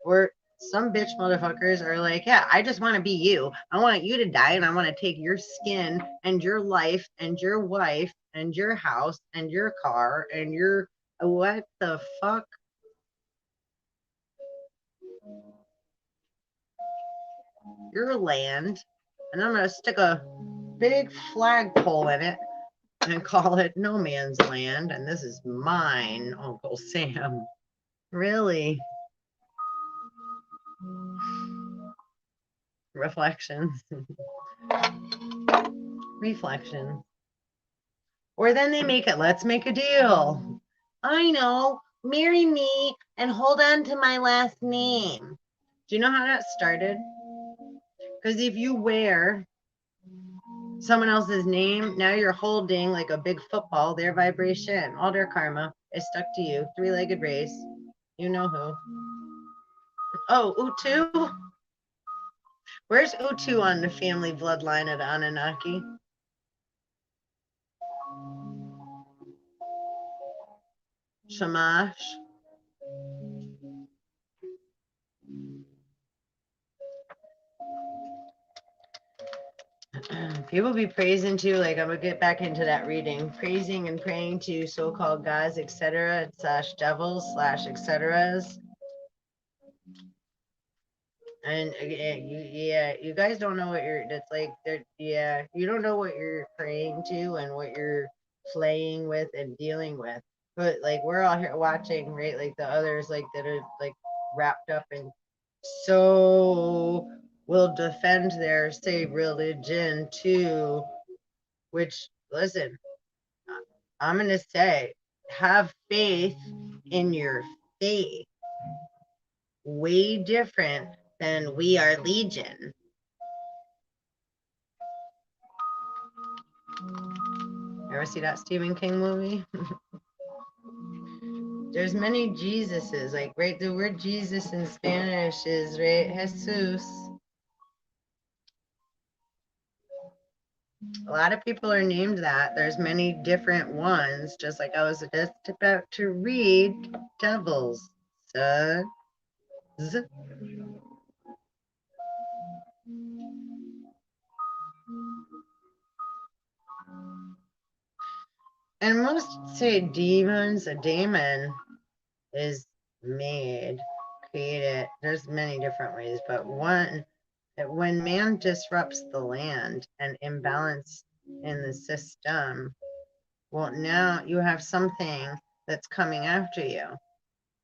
or some bitch motherfuckers are like, yeah, I just want to be you. I want you to die, and I want to take your skin and your life and your wife and your house and your car and your what the fuck? Your land, and I'm gonna stick a big flagpole in it and call it no man's land, and this is mine, Uncle Sam. Really? Reflections. Reflection. Or then they make it, let's make a deal. I know, marry me and hold on to my last name. Do you know how that started? Because if you wear someone else's name, now you're holding like a big football, their vibration, all their karma is stuck to you. Three-legged race. You know who. Oh, Utu? Where's Utu on the family bloodline of the Anunnaki? Shamash? People be praising to, like, I'm gonna get back into that reading, praising and praying to so-called gods, etc., slash devils, slash etceteras. And yeah, you guys don't know what you're, that's like, yeah, you don't know what you're praying to and what you're playing with and dealing with. But like, we're all here watching, right? Like the others, like that are like wrapped up in, so will defend their, say, religion too, which, listen, I'm going to say, have faith in your faith. Way different than we are legion. Ever see that Stephen King movie? There's many Jesuses, like, right? The word Jesus in Spanish is, right, Jesus. A lot of people are named that. There's many different ones, just like I was just about to read devils. And most say demons. A demon is made, created. There's many different ways, but one, when man disrupts the land and imbalance in the system, well, now you have something that's coming after you.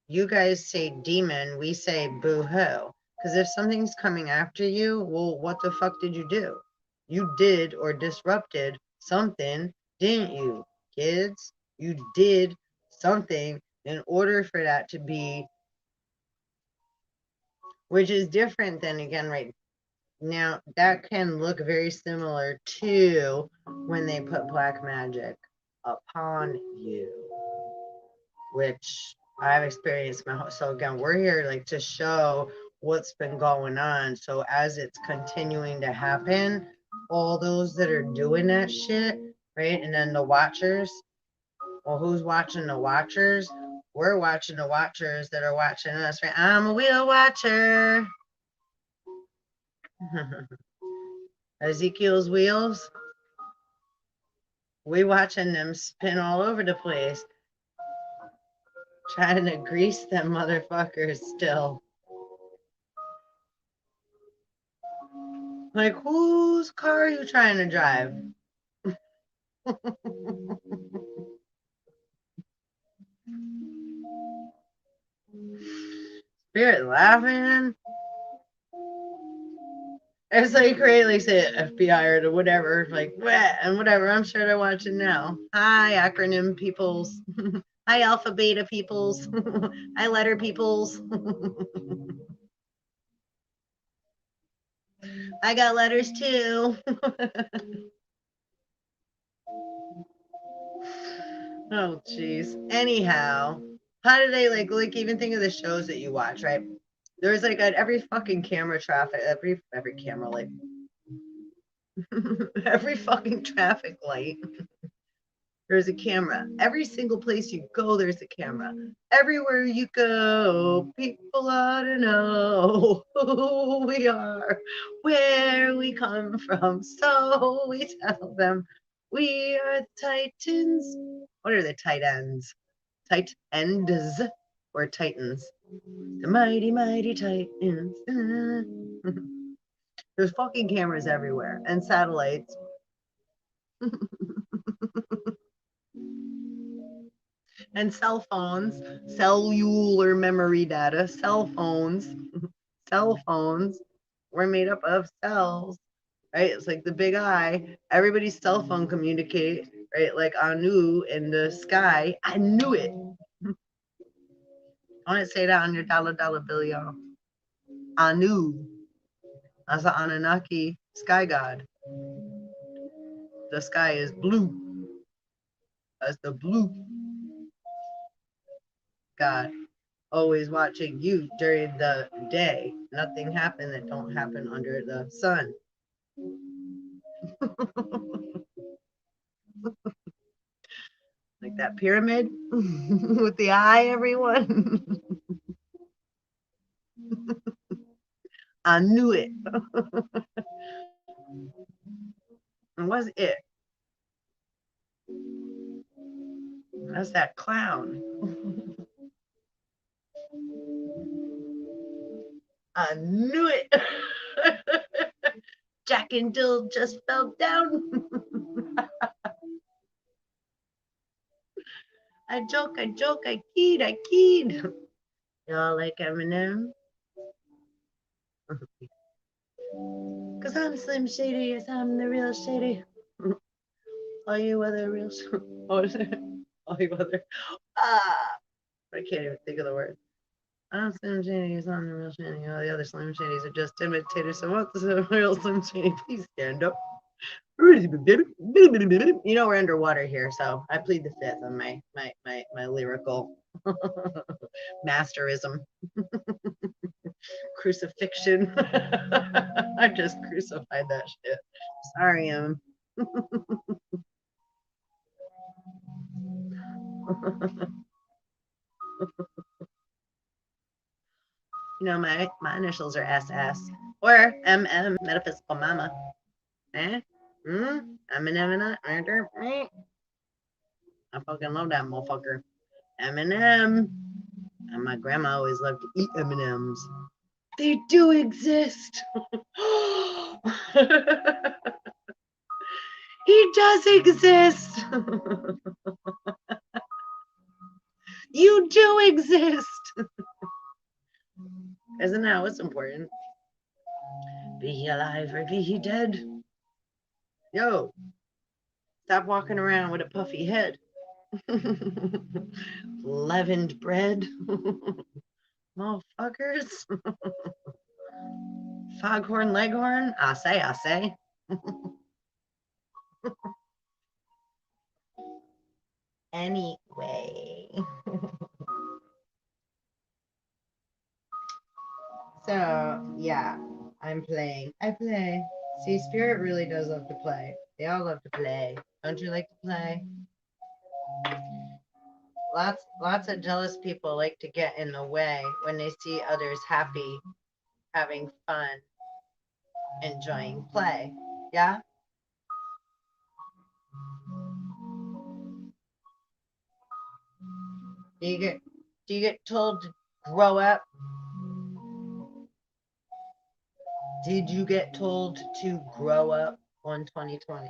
You guys say demon, we say boo-hoo. Because if something's coming after you, well, what the fuck did you do? You did or disrupted something, didn't you, kids? You did something in order for that to be, which is different than, again, right now, that can look very similar to when they put black magic upon you, which I've experienced my whole, so again, we're here like to show what's been going on. So as it's continuing to happen, all those that are doing that shit, right? And then the watchers, well, who's watching the watchers? We're watching the watchers that are watching us, right? I'm a wheel watcher. Ezekiel's wheels. We watching them spin all over the place, trying to grease them motherfuckers still. Like, whose car are you trying to drive? Spirit laughing. It's like great, like say FBI or whatever, like and whatever. I'm sure they're watching now. Hi, acronym peoples. Hi, alpha beta peoples. Hi, letter peoples. I got letters too. Oh, jeez. Anyhow, how do they like even think of the shows that you watch, right? There's like at every fucking camera traffic, every camera light, every fucking traffic light. There's a camera. Every single place you go, there's a camera. Everywhere you go, people ought to know who we are, where we come from. So we tell them we are Titans. What are the Titans? Tight ends or Titans? The mighty, mighty Titans. There's fucking cameras everywhere and satellites. And cell phones, cellular memory data, cell phones, cell phones were made up of cells, right? It's like the big eye. Everybody's cell phone communicate, right? Like Anu in the sky. I knew it. I want to say that on your dollar bill, y'all. Anu. That's an Anunnaki sky god. The sky is blue. That's the blue god. Always watching you during the day. Nothing happened that don't happen under the sun. Like that pyramid with the eye, everyone. I knew it. And what's it? That's that clown. I knew it. Jack and Dill just fell down. I joke, I keyed. Y'all like Eminem? Cause I'm Slim Shady, yes, I'm the real Shady. All you other real, what is it? All you other, I can't even think of the word. I'm Slim Shady, yes, I'm the real Shady. All the other Slim Shadys are just imitators. So what's the real Slim Shady? Please stand up. You know we're underwater here, so I plead the fifth on my lyrical masterism. Crucifixion. I just crucified that shit. Sorry, you know my initials are SS or MM, metaphysical mama. Eh? Eminem and I fucking love that motherfucker. Eminem. And my grandma always loved to eat M&Ms. They do exist. He does exist. You do exist. Isn't that what's important? Be he alive or be he dead? Yo, stop walking around with a puffy head. Leavened bread. Motherfuckers. Foghorn leghorn. I say. Anyway. So, yeah, I'm playing. I play. See, Spirit really does love to play. They all love to play. Don't you like to play? lots of jealous people like to get in the way when they see others happy, having fun, enjoying play. Yeah? Do you get told to grow up? Did you get told to grow up on 2020?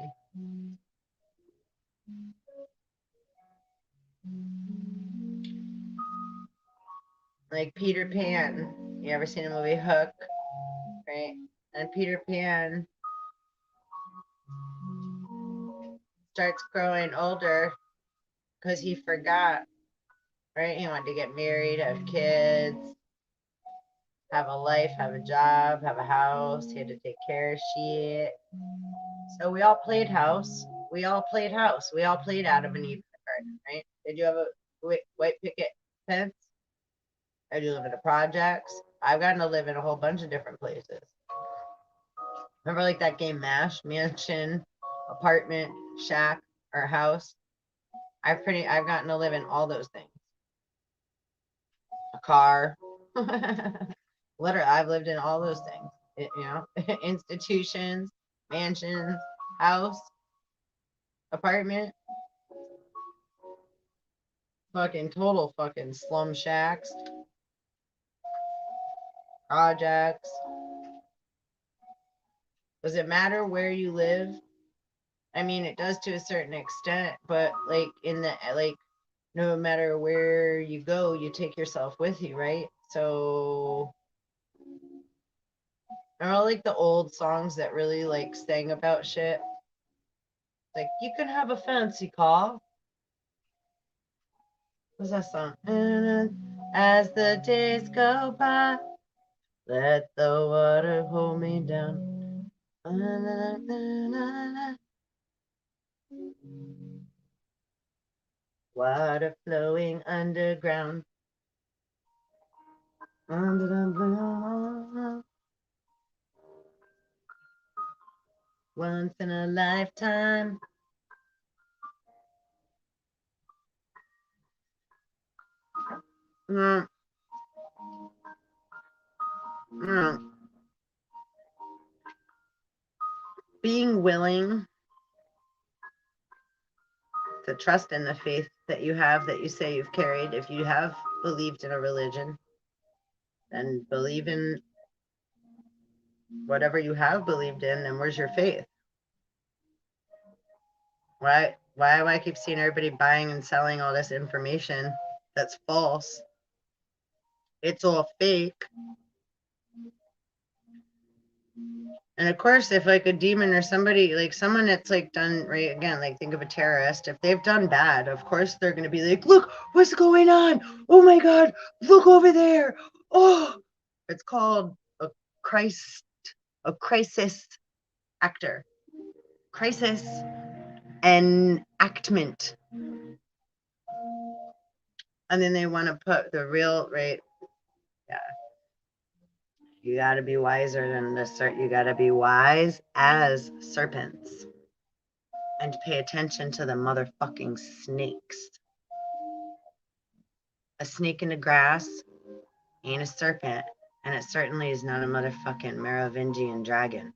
Like Peter Pan. You ever seen the movie Hook? Right? And Peter Pan starts growing older because he forgot, right? He wanted to get married, have kids, have a life, have a job, have a house. He had to take care of shit. So we all played house. We all played house. We all played Adam and Eve in the garden, right? Did you have a white picket fence? Did you live in the projects? I've gotten to live in a whole bunch of different places. Remember like that game MASH? Mansion, apartment, shack, or house? I've gotten to live in all those things. A car. Literally, I've lived in all those things. Institutions, mansions, house, apartment, fucking total fucking slum shacks, projects. Does it matter where you live? I mean, it does to a certain extent, but like no matter where you go, you take yourself with you, right? So remember like the old songs that really like sang about shit? Like you can have a fancy car. What's that song? As the days go by, let the water hold me down. Water flowing underground. Once in a lifetime. Mm, mm. Being willing to trust in the faith that you have, that you say you've carried. If you have believed in a religion, then believe in whatever you have believed in, then where's your faith? Why do I keep seeing everybody buying and selling all this information that's false? It's all fake. And of course, if like a demon or somebody, like someone that's like done right again, like think of a terrorist, if they've done bad, of course they're going to be like, look, what's going on? Oh my God, look over there. Oh, it's called a crisis, actor, crisis enactment. And then they want to put the real, right? Yeah. You got to be wiser than you got to be wise as serpents and pay attention to the motherfucking snakes. A snake in the grass ain't a serpent, and it certainly is not a motherfucking Merovingian dragon.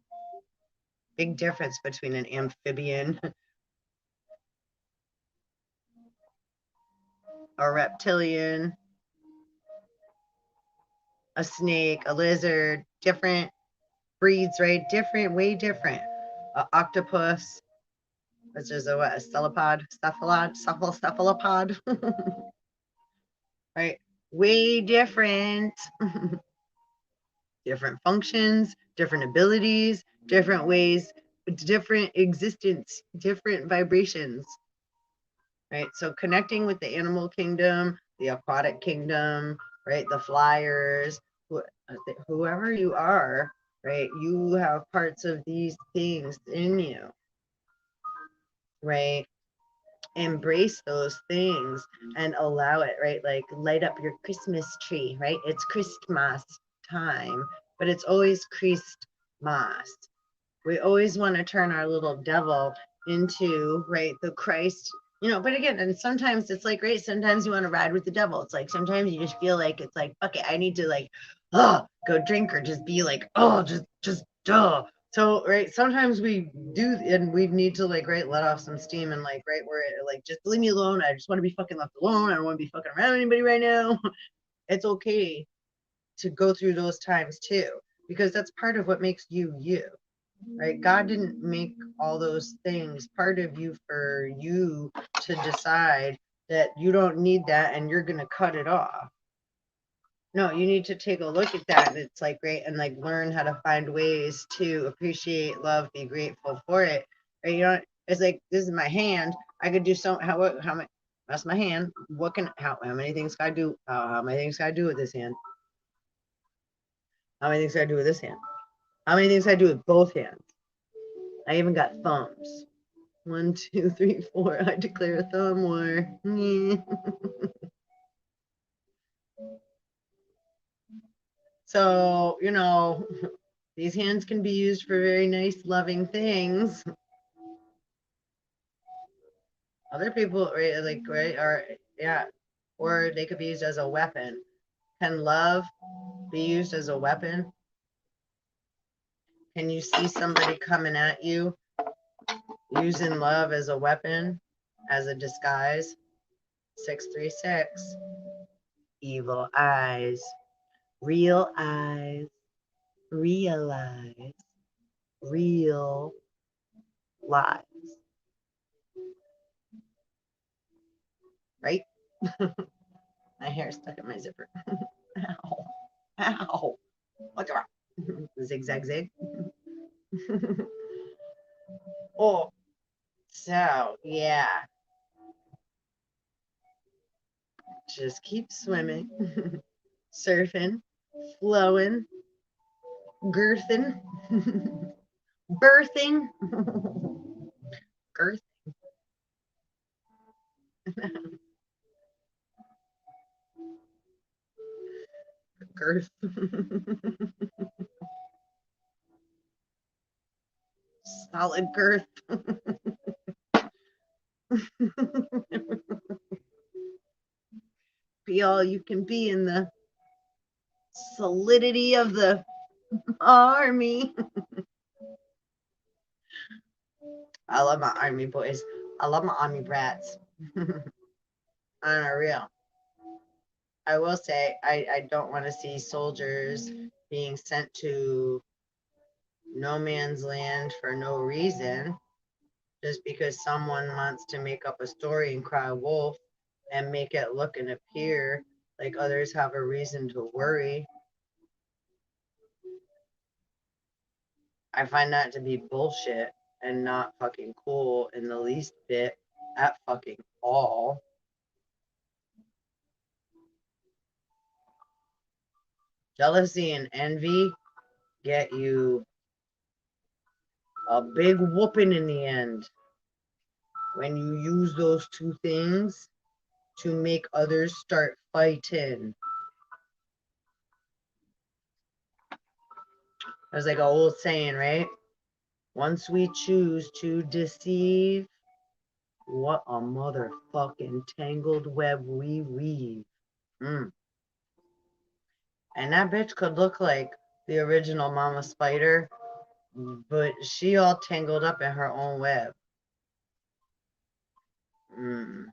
Big difference between an amphibian, a reptilian, a snake, a lizard, different breeds, right? Different, way different. An octopus, which is a cephalopod, right? Way different. Different functions, different abilities, different ways, different existence, different vibrations, right? So connecting with the animal kingdom, the aquatic kingdom, right? The flyers, whoever you are, right? You have parts of these things in you, right? Embrace those things and allow it, right? Like light up your Christmas tree, right? It's Christmas time, but it's always Christmas. We always want to turn our little devil into, right, the Christ You know, but again, and sometimes it's like, right, sometimes you want to ride with the devil. It's like sometimes you just feel like it's like, fuck it, I need to like, go drink or just be like, duh. So, right, sometimes we do, and we need to like, right, let off some steam and like, right, where it like, just leave me alone. I just want to be fucking left alone. I don't want to be fucking around anybody right now. It's okay to go through those times too, because that's part of what makes you you, right? God didn't make all those things part of you for you to decide that you don't need that and you're going to cut it off. No, you need to take a look at that and it's like great, and like learn how to find ways to appreciate, love, be grateful for it. Right? You know, it's like this is my hand. I could do so. How many? That's my hand. What can how many things can I do? How many things can I do with this hand? How many things can I do with this hand? How many things can I do with both hands? I even got thumbs. 1, 2, 3, 4. I declare a thumb war. So, you know, these hands can be used for very nice, loving things. Other people, right, like, right, are, yeah, or they could be used as a weapon. Can love be used as a weapon? Can you see somebody coming at you using love as a weapon, as a disguise? 636. Evil eyes. Real eyes. Realize. Real lives. Right? My hair stuck in my zipper. Ow. Ow. Look around. Zigzag zig. Oh, so yeah. Just keep swimming, surfing, flowing, girthing, birthing, girth, girth, solid girth. Be all you can be in the solidity of the army. I love my army boys. I love my army brats. Unreal. I will say I don't want to see soldiers being sent to no man's land for no reason, just because someone wants to make up a story and cry wolf and make it look and appear like others have a reason to worry. I find that to be bullshit and not fucking cool in the least bit at fucking all. Jealousy and envy get you a big whooping in the end when you use those two things to make others start fighting. There's like an old saying, right? Once we choose to deceive, what a motherfucking tangled web we weave. Mm. And that bitch could look like the original Mama Spider, but she all tangled up in her own web. Mm.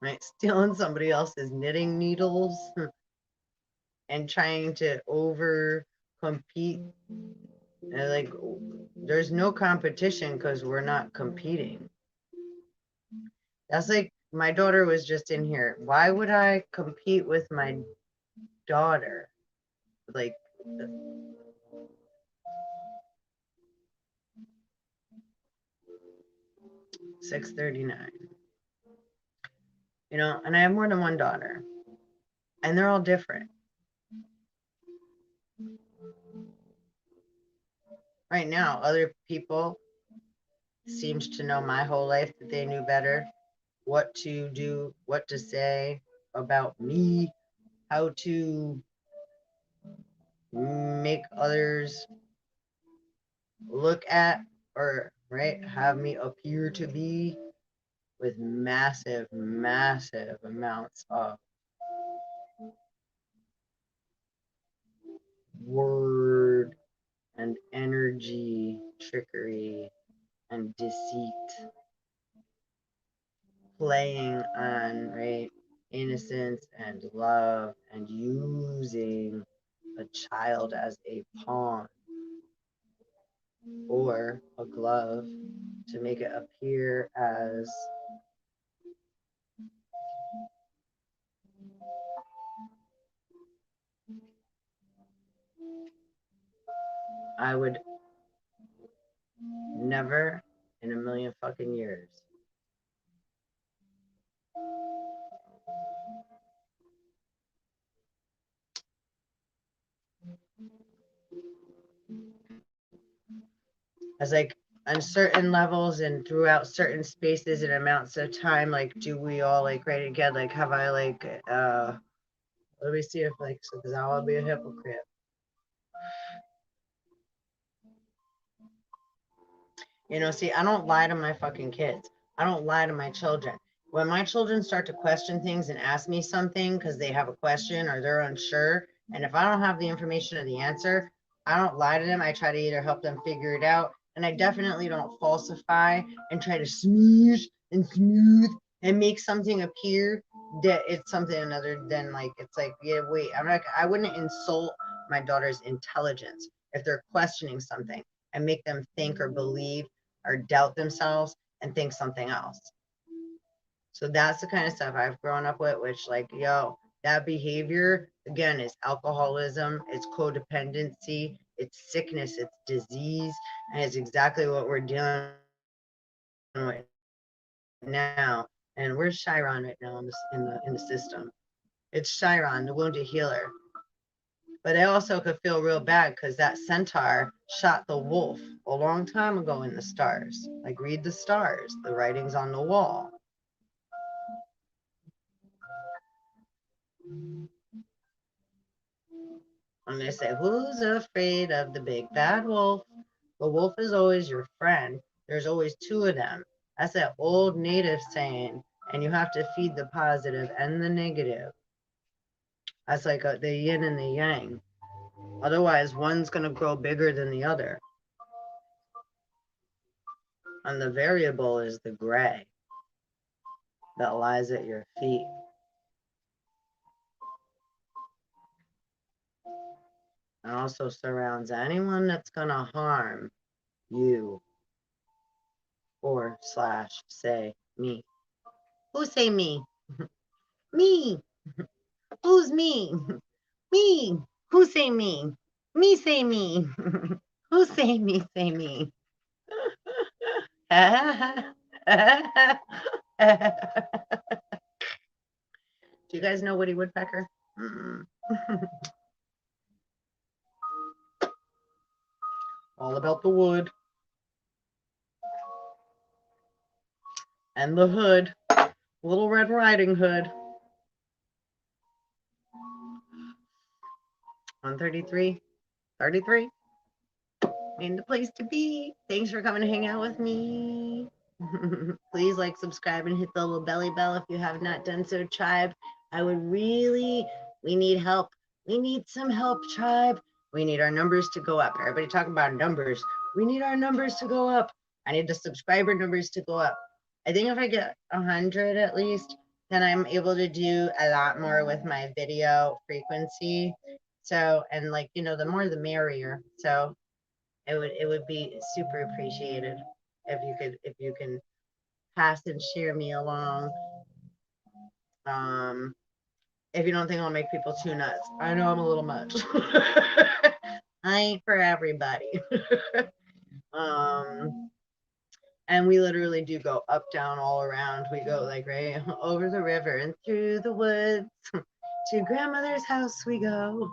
Right? Stealing somebody else's knitting needles and trying to over compete. And like, there's no competition because we're not competing. That's like, my daughter was just in here. Why would I compete with my daughter? Like, 639. You know, and I have more than one daughter, and they're all different. Right now, other people seems to know my whole life that they knew better what to do, what to say about me, how to make others look at or right, have me appear to be with massive, massive amounts of word and energy, trickery and deceit, playing on, right, innocence and love, and using a child as a pawn or a glove to make it appear as I would never in a million fucking years. As like on certain levels and throughout certain spaces and amounts of time, like do we all like right again, like have I like let me see if like so because I want to be a hypocrite. You know, see, I don't lie to my fucking kids. I don't lie to my children. When my children start to question things and ask me something because they have a question or they're unsure, and if I don't have the information or the answer, I don't lie to them. I try to either help them figure it out, and I definitely don't falsify and try to smooth and make something appear that it's something other than like it's like, yeah, wait, I wouldn't insult my daughter's intelligence if they're questioning something and make them think or believe or doubt themselves and think something else. So that's the kind of stuff I've grown up with, which like, yo, that behavior again is alcoholism, it's codependency, it's sickness, it's disease, and it's exactly what we're dealing with now. And where's Chiron right now in the system? It's Chiron, the wounded healer. But I also could feel real bad because that centaur shot the wolf a long time ago in the stars. Like, read the stars, the writings on the wall. And they say, who's afraid of the big bad wolf? The wolf is always your friend. There's always two of them. That's that old native saying. And you have to feed the positive and the negative. That's like the yin and the yang. Otherwise, one's going to grow bigger than the other. And the variable is the gray that lies at your feet. And also surrounds anyone that's going to harm you or slash say me. Who say me? Me. Who's me? Me. Who say me? Me say me. Who say me? Say me. Do you guys know Woody Woodpecker? All about the wood and the hood. Little Red Riding Hood. 133. 33. Ain't the place to be. Thanks for coming to hang out with me. Please like, subscribe, and hit the little belly bell if you have not done so, tribe. I would really, we need help. We need some help, tribe. We need our numbers to go up. Everybody talking about numbers. We need our numbers to go up. I need the subscriber numbers to go up. I think if I get 100 at least, then I'm able to do a lot more with my video frequency. So, and like, you know, the more the merrier. So it would be super appreciated if you can pass and share me along. If you don't think I'll make people too nuts, I know I'm a little much. I ain't for everybody. um, and we literally do go up, down, all around. We go like right over the river and through the woods to grandmother's house we go.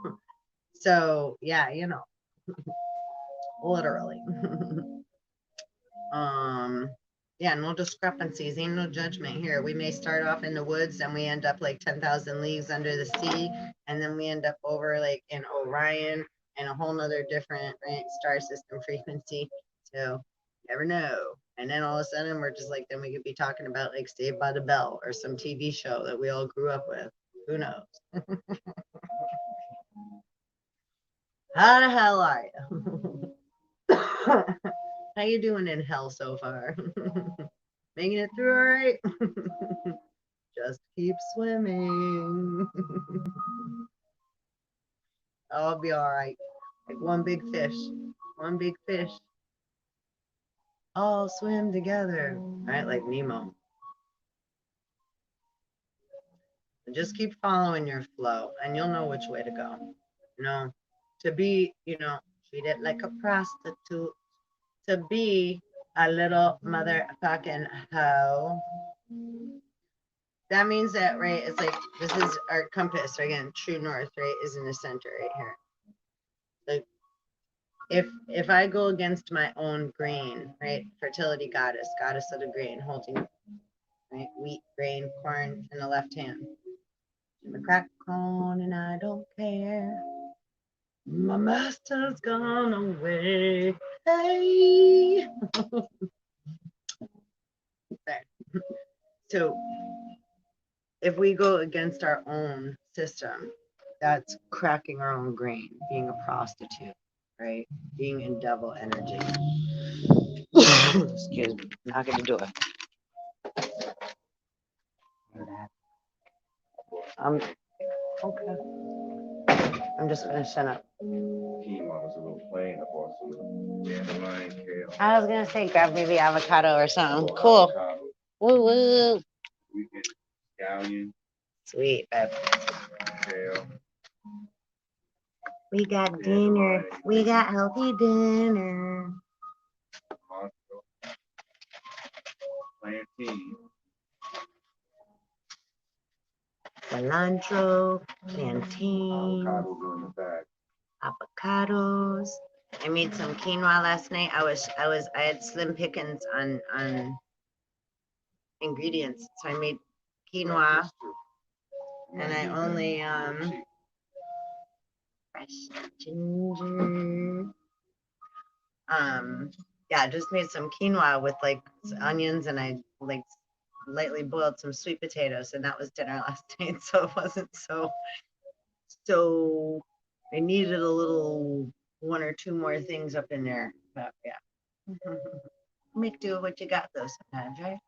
So yeah, you know, literally. um yeah, no discrepancies, ain't no judgment here. We may start off in the woods and we end up like 10,000 leagues under the sea, and then we end up over like in Orion and a whole nother different, right, star system frequency. So Never know. And then all of a sudden, we're just like, then we could be talking about like Saved by the Bell or some TV show that we all grew up with. Who knows? How the hell are you? How you doing in hell so far? Making it through all right? Just keep swimming. I'll be all right. Like one big fish. One big fish. All swim together. Right? Like Nemo. Just keep following your flow and you'll know which way to go. You know, to be, treat it like a prostitute. To be a little motherfucking hoe. That means that, right, it's like this is our compass, right? Again, true north, right, is in the center right here. Like if I go against my own grain, right, fertility goddess, goddess of the grain, holding right, wheat, grain, corn in the left hand. I'm a crack corn and I don't care. My master's gone away. Hey. So if we go against our own system, that's cracking our own grain, being a prostitute, right? Being in devil energy. Excuse me, not gonna do it. Okay. I'm just finishing up. I was gonna say grab maybe avocado or something. Cool. Woo woo. Sweet, babe. We got dinner. We got healthy dinner. Cilantro, plantain, avocados. I made some quinoa last night. I had slim pickings on ingredients, so I made quinoa, and I only fresh ginger. Yeah, just made some quinoa with like onions, and I like lightly boiled some sweet potatoes, and that was dinner last night. So it wasn't so I needed a little one or two more things up in there, but yeah. Make do with what you got though sometimes, right?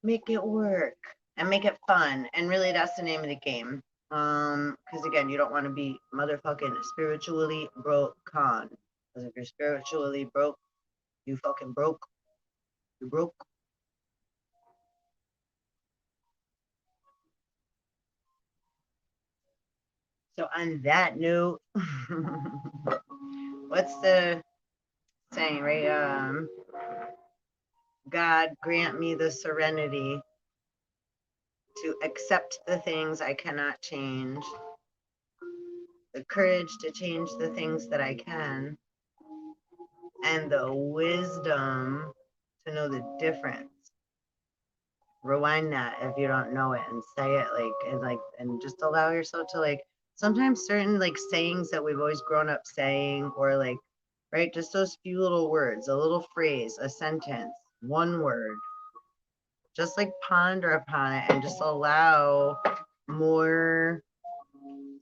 Make it work and make it fun, and really that's the name of the game. Because again, you don't want to be motherfucking spiritually broke con, because if you're spiritually broke, you fucking broke. You broke. So on that note, what's the saying, right? God grant me the serenity to accept the things I cannot change, the courage to change the things that I can, and the wisdom to know the difference. Rewind that if you don't know it and say it and just allow yourself to like sometimes certain like sayings that we've always grown up saying, or like, right, just those few little words, a little phrase, a sentence, one word, just like ponder upon it and just allow more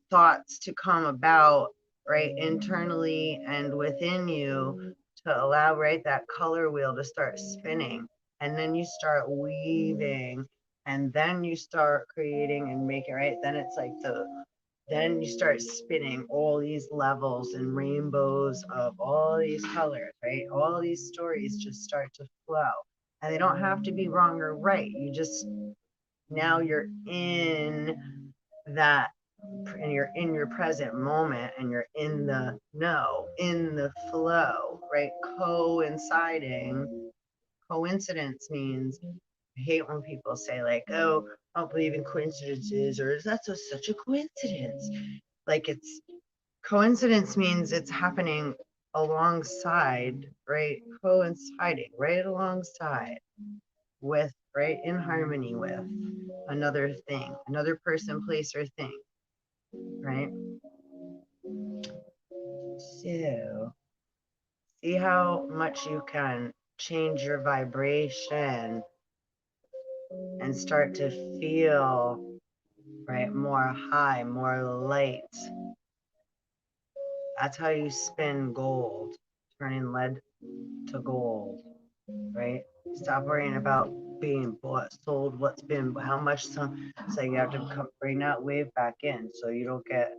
thoughts to come about, right, internally and within you, to allow, right, that color wheel to start spinning. And then you start weaving, and then you start creating and making, right? Then it's like then you start spinning all these levels and rainbows of all these colors, right? All these stories just start to flow. And they don't have to be wrong or right. You just, now you're in that, and you're in your present moment, and you're in the no, in the flow, right? Coinciding. Coincidence means, I hate when people say like, oh, I don't believe in coincidences, or is that such a coincidence? Like, it's coincidence means it's happening alongside, right? Coinciding right alongside with, right, in harmony with another thing, another person, place, or thing, right? So See how much you can change your vibration and start to feel, right, more high, more light. That's how you spin gold, turning lead to gold, right? Stop worrying about being bought, sold, what's been, how much some. So you have to bring that wave back in so you don't get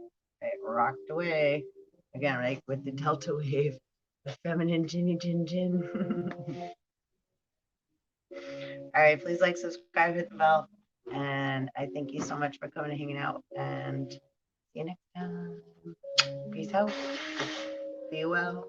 rocked away. Again, right, with the delta wave, the feminine ginny gin gin. All right, please like, subscribe, hit the bell. And I thank you so much for coming and hanging out. And see you next time. Peace out. Be well.